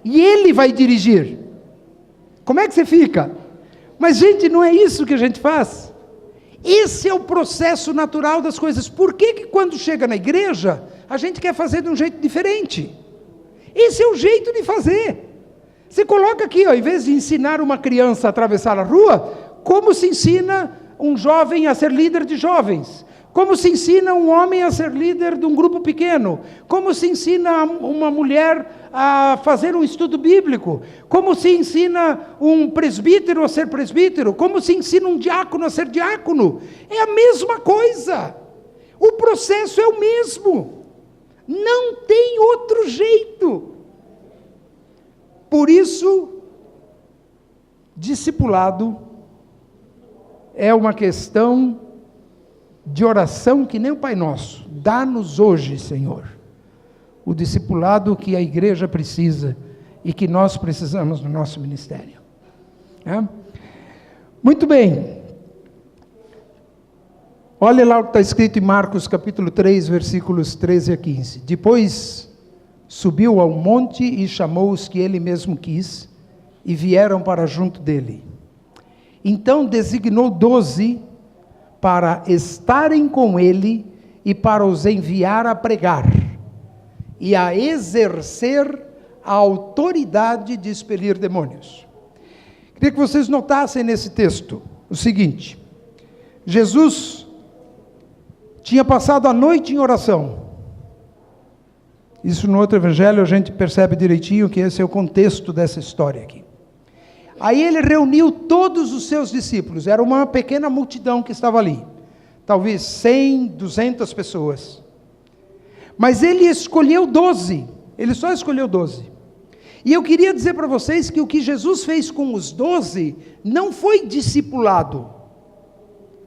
e ele vai dirigir. Como é que você fica? Mas, gente, não é isso que a gente faz. Esse é o processo natural das coisas. Por que quando chega na igreja, a gente quer fazer de um jeito diferente? Esse é o jeito de fazer. Você coloca aqui, ó, em vez de ensinar uma criança a atravessar a rua, como se ensina um jovem a ser líder de jovens? Como se ensina um homem a ser líder de um grupo pequeno? Como se ensina uma mulher a fazer um estudo bíblico? Como se ensina um presbítero a ser presbítero? Como se ensina um diácono a ser diácono? É a mesma coisa. O processo é o mesmo. Não tem outro jeito. Por isso, discipulado é uma questão de oração que nem o Pai Nosso. Dá-nos hoje, Senhor, o discipulado que a igreja precisa e que nós precisamos no nosso ministério. Muito bem. Olha lá o que está escrito em Marcos capítulo 3, versículos 13 a 15. Depois subiu ao monte e chamou os que ele mesmo quis, e vieram para junto dele. Então designou 12 para estarem com ele e para os enviar a pregar e a exercer a autoridade de expelir demônios. Queria que vocês notassem nesse texto o seguinte: Jesus tinha passado a noite em oração. Isso no outro evangelho a gente percebe direitinho que esse é o contexto dessa história aqui. Aí ele reuniu todos os seus discípulos, era uma pequena multidão que estava ali, talvez 100, 200 pessoas, mas ele escolheu 12, ele só escolheu 12, e eu queria dizer para vocês que o que Jesus fez com os 12, não foi discipulado,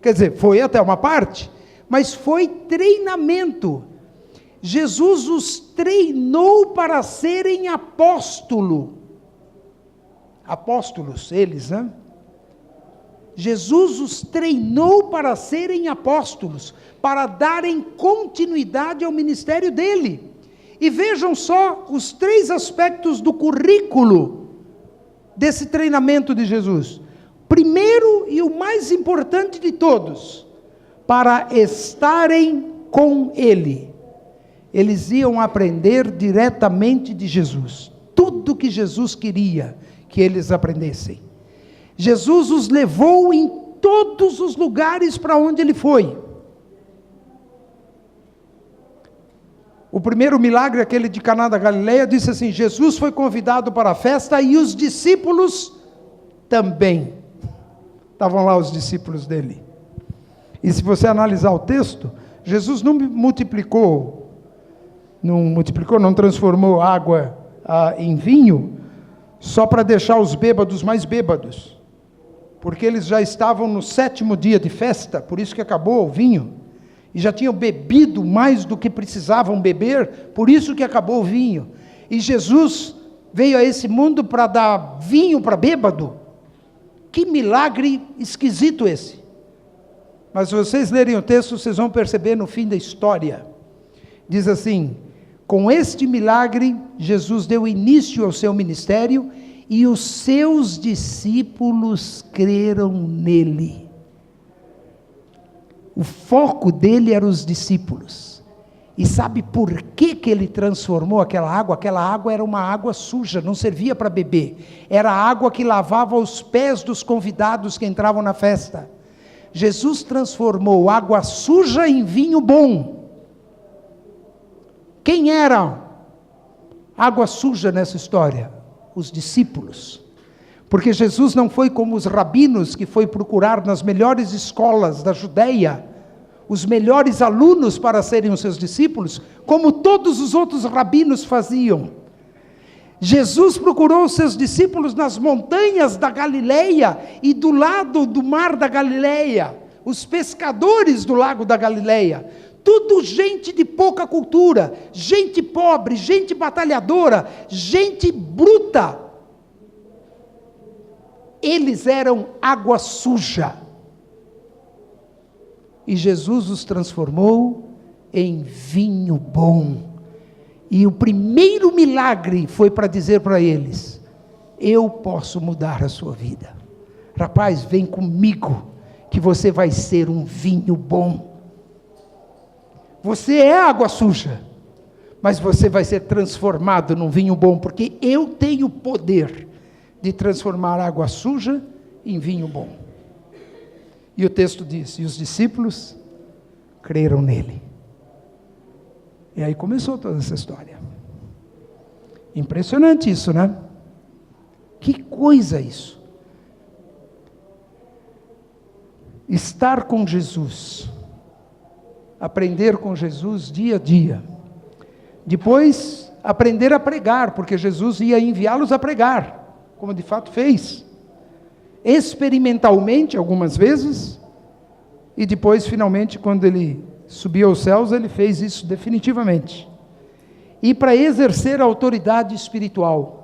quer dizer, foi até uma parte, mas foi treinamento. Jesus os treinou para serem apóstolos, eles, né? Jesus os treinou para serem apóstolos, para darem continuidade ao ministério dele. E vejam só os 3 aspectos do currículo desse treinamento de Jesus. Primeiro e o mais importante de todos, para estarem com ele. Eles iam aprender diretamente de Jesus. Tudo que Jesus queria que eles aprendessem. Jesus os levou em todos os lugares para onde ele foi. O primeiro milagre, aquele de Caná da Galileia, disse assim: Jesus foi convidado para a festa e os discípulos também. Estavam lá os discípulos dele. E se você analisar o texto, Jesus não transformou água em vinho, só para deixar os bêbados mais bêbados, porque eles já estavam no 7º dia de festa, por isso que acabou o vinho, e já tinham bebido mais do que precisavam beber, por isso que acabou o vinho, e Jesus veio a esse mundo para dar vinho para bêbado. Que milagre esquisito esse! Mas se vocês lerem o texto, vocês vão perceber no fim da história, diz assim: com este milagre, Jesus deu início ao seu ministério e os seus discípulos creram nele. O foco dele eram os discípulos. E sabe por que ele transformou aquela água? Aquela água era uma água suja, não servia para beber. Era a água que lavava os pés dos convidados que entravam na festa. Jesus transformou água suja em vinho bom. Quem era água suja nessa história? Os discípulos. Porque Jesus não foi como os rabinos, que foi procurar nas melhores escolas da Judeia, os melhores alunos para serem os seus discípulos, como todos os outros rabinos faziam. Jesus procurou os seus discípulos nas montanhas da Galileia e do lado do mar da Galileia, os pescadores do lago da Galileia. Tudo gente de pouca cultura, gente pobre, gente batalhadora, gente bruta. Eles eram água suja. E Jesus os transformou em vinho bom. E o primeiro milagre foi para dizer para eles: eu posso mudar a sua vida. Rapaz, vem comigo, que você vai ser um vinho bom. Você é água suja, mas você vai ser transformado num vinho bom, porque eu tenho poder de transformar água suja em vinho bom. E o texto diz, e os discípulos creram nele. E aí começou toda essa história. Impressionante isso, né? Que coisa isso. Estar com Jesus, aprender com Jesus dia a dia. Depois, aprender a pregar, porque Jesus ia enviá-los a pregar, como de fato fez. Experimentalmente, algumas vezes, e depois, finalmente, quando ele subiu aos céus, ele fez isso definitivamente. E para exercer a autoridade espiritual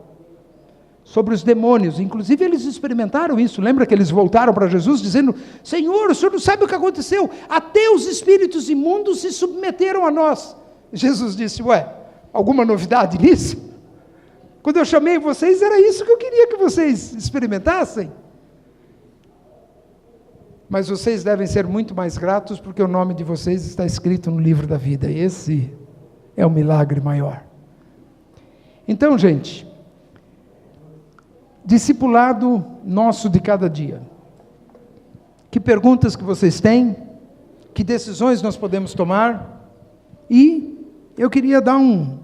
sobre os demônios, inclusive eles experimentaram isso. Lembra que eles voltaram para Jesus dizendo: Senhor, o Senhor não sabe o que aconteceu, até os espíritos imundos se submeteram a nós. Jesus disse: ué, alguma novidade nisso? Quando eu chamei vocês, era isso que eu queria que vocês experimentassem. Mas vocês devem ser muito mais gratos, porque o nome de vocês está escrito no livro da vida. Esse é o milagre maior. Então, gente, discipulado nosso de cada dia. Que perguntas que vocês têm? Que decisões nós podemos tomar? E eu queria dar um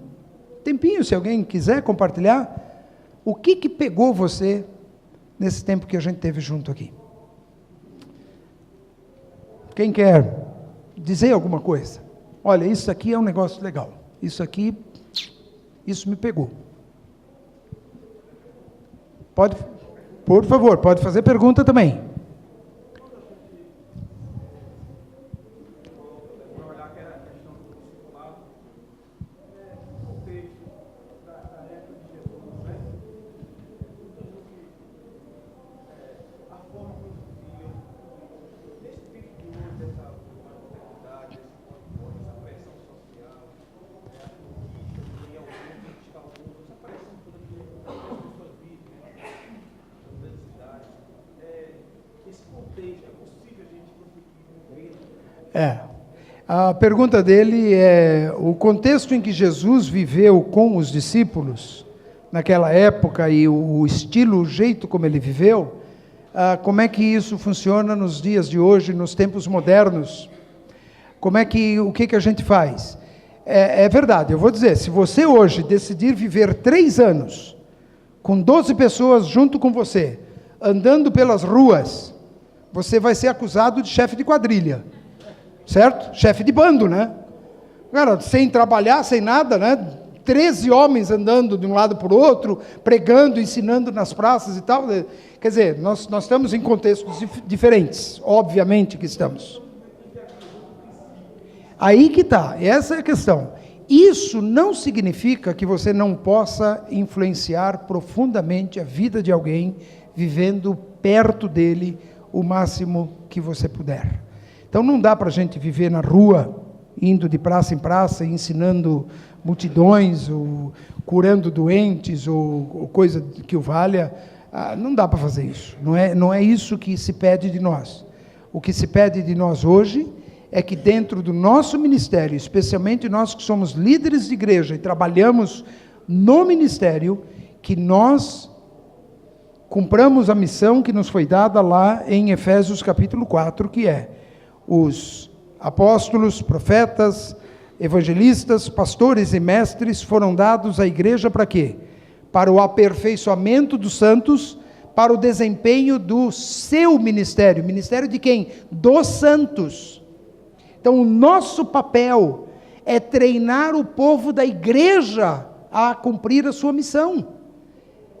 tempinho, se alguém quiser compartilhar, o que pegou você nesse tempo que a gente teve junto aqui? Quem quer dizer alguma coisa? Olha, isso aqui é um negócio legal. Isso aqui, isso me pegou. Pode, por favor, pode fazer pergunta também. A pergunta dele é, o contexto em que Jesus viveu com os discípulos, naquela época, e o estilo, o jeito como ele viveu, como é que isso funciona nos dias de hoje, nos tempos modernos? O que a gente faz? É verdade, eu vou dizer, se você hoje decidir viver 3 anos, com 12 pessoas junto com você, andando pelas ruas, você vai ser acusado de chefe de quadrilha. Certo? Chefe de bando, né? Cara, sem trabalhar, sem nada, né? 13 homens andando de um lado para o outro, pregando, ensinando nas praças e tal. Quer dizer, nós estamos em contextos diferentes, obviamente que estamos. Aí que está, essa é a questão. Isso não significa que você não possa influenciar profundamente a vida de alguém, vivendo perto dele o máximo que você puder. Então não dá para a gente viver na rua, indo de praça em praça, ensinando multidões, ou curando doentes, ou coisa que o valha. Não dá para fazer isso. Não é isso que se pede de nós. O que se pede de nós hoje é que dentro do nosso ministério, especialmente nós que somos líderes de igreja e trabalhamos no ministério, que nós cumpramos a missão que nos foi dada lá em Efésios capítulo 4, que é: os apóstolos, profetas, evangelistas, pastores e mestres foram dados à igreja para quê? Para o aperfeiçoamento dos santos, para o desempenho do seu ministério. Ministério de quem? Dos santos. Então, o nosso papel é treinar o povo da igreja a cumprir a sua missão.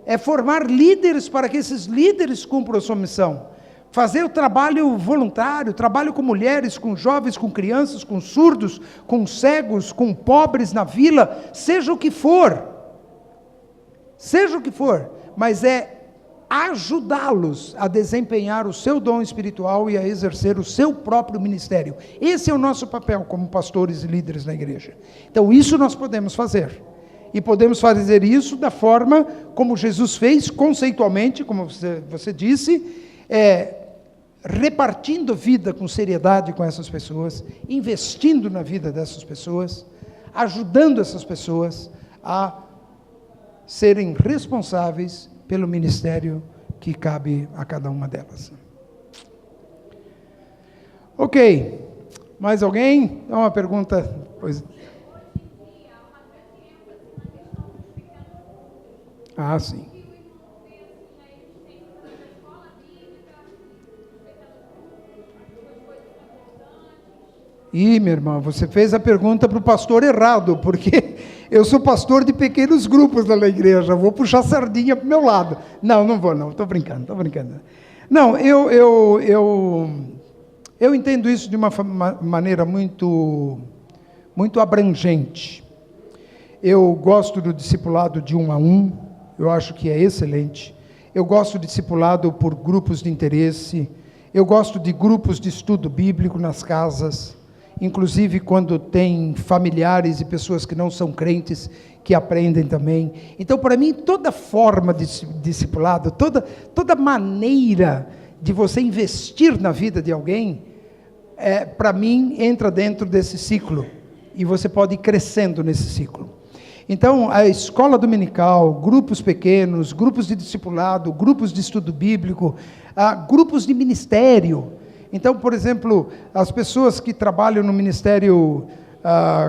É formar líderes para que esses líderes cumpram a sua missão. Fazer o trabalho voluntário, trabalho com mulheres, com jovens, com crianças, com surdos, com cegos, com pobres na vila, seja o que for, mas é ajudá-los a desempenhar o seu dom espiritual e a exercer o seu próprio ministério. Esse é o nosso papel como pastores e líderes na igreja. Então isso nós podemos fazer. E podemos fazer isso da forma como Jesus fez, conceitualmente, como você disse, repartindo vida com seriedade com essas pessoas, investindo na vida dessas pessoas, ajudando essas pessoas a serem responsáveis pelo ministério que cabe a cada uma delas. Ok, mais alguém? Dá uma pergunta. Pois... Ah, sim. Ih, minha irmã, você fez a pergunta para o pastor errado, porque eu sou pastor de pequenos grupos na igreja, vou puxar sardinha para o meu lado. Não vou não, estou brincando. Não, eu entendo isso de uma maneira muito abrangente. Eu gosto do discipulado de 1 a 1, eu acho que é excelente. Eu gosto de discipulado por grupos de interesse, eu gosto de grupos de estudo bíblico nas casas, inclusive quando tem familiares e pessoas que não são crentes, que aprendem também. Então, para mim, toda forma de discipulado, toda maneira de você investir na vida de alguém, para mim, entra dentro desse ciclo, e você pode ir crescendo nesse ciclo. Então, a escola dominical, grupos pequenos, grupos de discipulado, grupos de estudo bíblico, grupos de ministério. Então, por exemplo, as pessoas que trabalham no ministério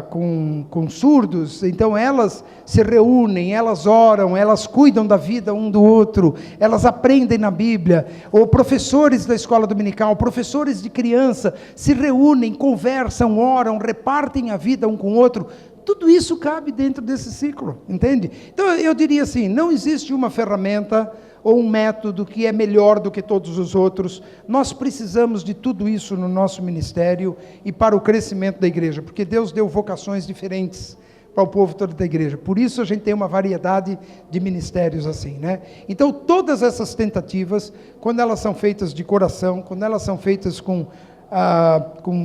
com surdos, então elas se reúnem, elas oram, elas cuidam da vida um do outro, elas aprendem na Bíblia, ou professores da escola dominical, professores de criança, se reúnem, conversam, oram, repartem a vida um com o outro. Tudo isso cabe dentro desse ciclo, entende? Então, eu diria assim, não existe uma ferramenta ou um método que é melhor do que todos os outros. Nós precisamos de tudo isso no nosso ministério e para o crescimento da igreja, porque Deus deu vocações diferentes para o povo todo da igreja. Por isso a gente tem uma variedade de ministérios assim, né? Então, todas essas tentativas, quando elas são feitas de coração, quando elas são feitas com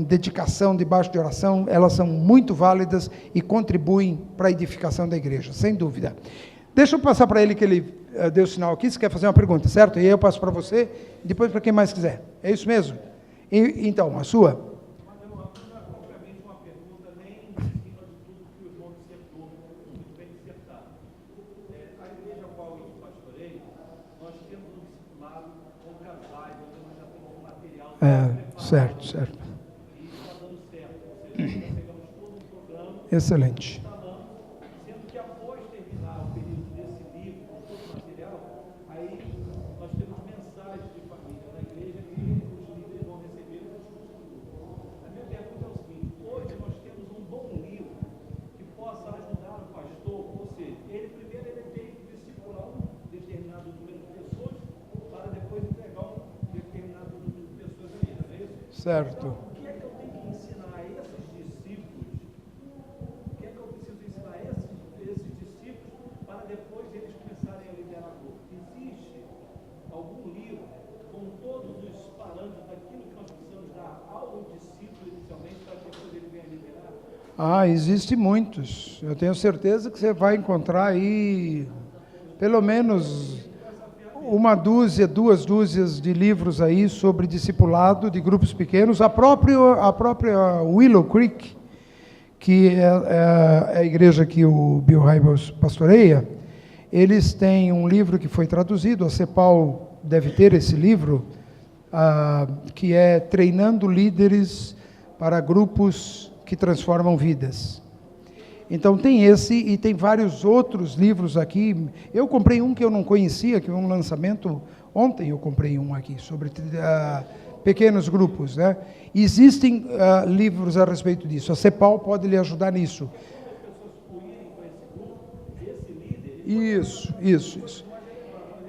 dedicação, debaixo de oração, elas são muito válidas e contribuem para a edificação da igreja, sem dúvida. Deixa eu passar para ele que ele deu sinal aqui, você quer fazer uma pergunta, certo? E aí eu passo para você, depois para quem mais quiser. É isso mesmo? Então, a sua? Não é propriamente uma pergunta, nem em cima de tudo que o irmão dissertou, muito bem dissertado. A igreja a qual eu pastorei, nós temos um discipulado com casais, onde nós já temos um material certo. E isso está dando certo. Ou seja, nós pegamos todo um programa. Excelente. Sendo que após terminar o período desse livro, com todo o material, aí nós temos mensagens de família na igreja que os líderes vão receber no futuro. A minha pergunta é o seguinte: hoje nós temos um bom livro que possa ajudar o pastor, ou seja, ele primeiro tem que discipular um determinado número de pessoas para depois entregar um determinado número de pessoas ali, não é isso? Certo. Então, o que é que eu tenho que ensinar a esses discípulos? O que é que eu preciso ensinar a esses discípulos para depois eles começarem a liderar grupo? Existe algum livro com todos os parâmetros daquilo que nós precisamos dar ao discípulo inicialmente para que depois ele venha liderar? Existem muitos. Eu tenho certeza que você vai encontrar aí pelo menos uma dúzia, 2 dúzias de livros aí sobre discipulado de grupos pequenos. A própria Willow Creek, que é a igreja que o Bill Hybels pastoreia, eles têm um livro que foi traduzido, a CEPAL deve ter esse livro, que é Treinando Líderes para Grupos que Transformam Vidas. Então tem esse e tem vários outros livros aqui. Eu comprei um que eu não conhecia, que é um lançamento, ontem eu comprei um aqui, sobre pequenos grupos, né? Existem livros a respeito disso, a CEPAL pode lhe ajudar nisso. Isso.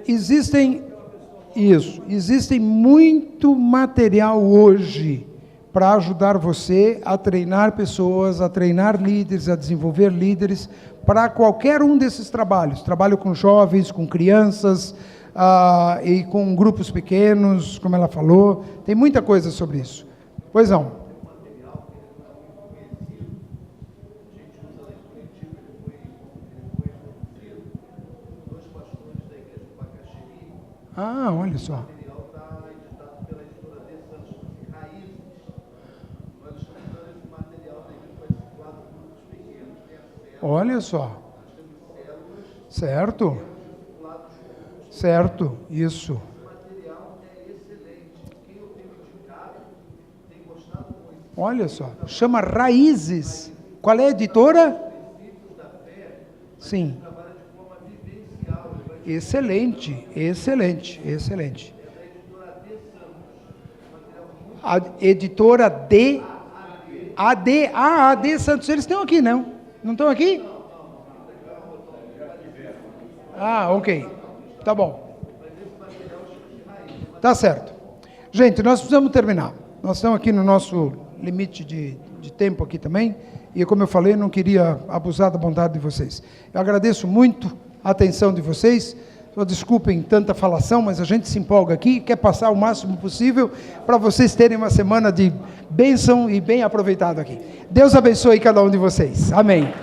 Existem muito material hoje para ajudar você a treinar pessoas, a treinar líderes, a desenvolver líderes para qualquer um desses trabalhos. Trabalho com jovens, com crianças e com grupos pequenos, como ela falou. Tem muita coisa sobre isso. Pois não. Ah, olha só. O material está editado pela editora D. Santos, Raízes. Nós estamos dando esse material devido para esses 4 grupos pequenos. Tem acesso, Olha só. nós temos células, Certo. lados. Certo. Isso. O material é excelente. Quem eu tenho indicado tem gostado muito. Olha só. Chama Raízes. Qual é a editora? Princípios da fé, Sim. trabalha de forma vivencial. Ele vai Excelente. Excelente. Excelente. da editora D. Santos. Material muito A editora D. AD. Ah, AD Santos. Eles estão aqui, não? Não estão aqui? Ah, ok. Tá bom. Tá certo. Gente, nós precisamos terminar. Nós estamos aqui no nosso limite de tempo aqui também. E como eu falei, não queria abusar da bondade de vocês. Eu agradeço muito a atenção de vocês. Só desculpem tanta falação, mas a gente se empolga aqui, quer passar o máximo possível para vocês terem uma semana de bênção e bem aproveitado aqui. Deus abençoe cada um de vocês. Amém.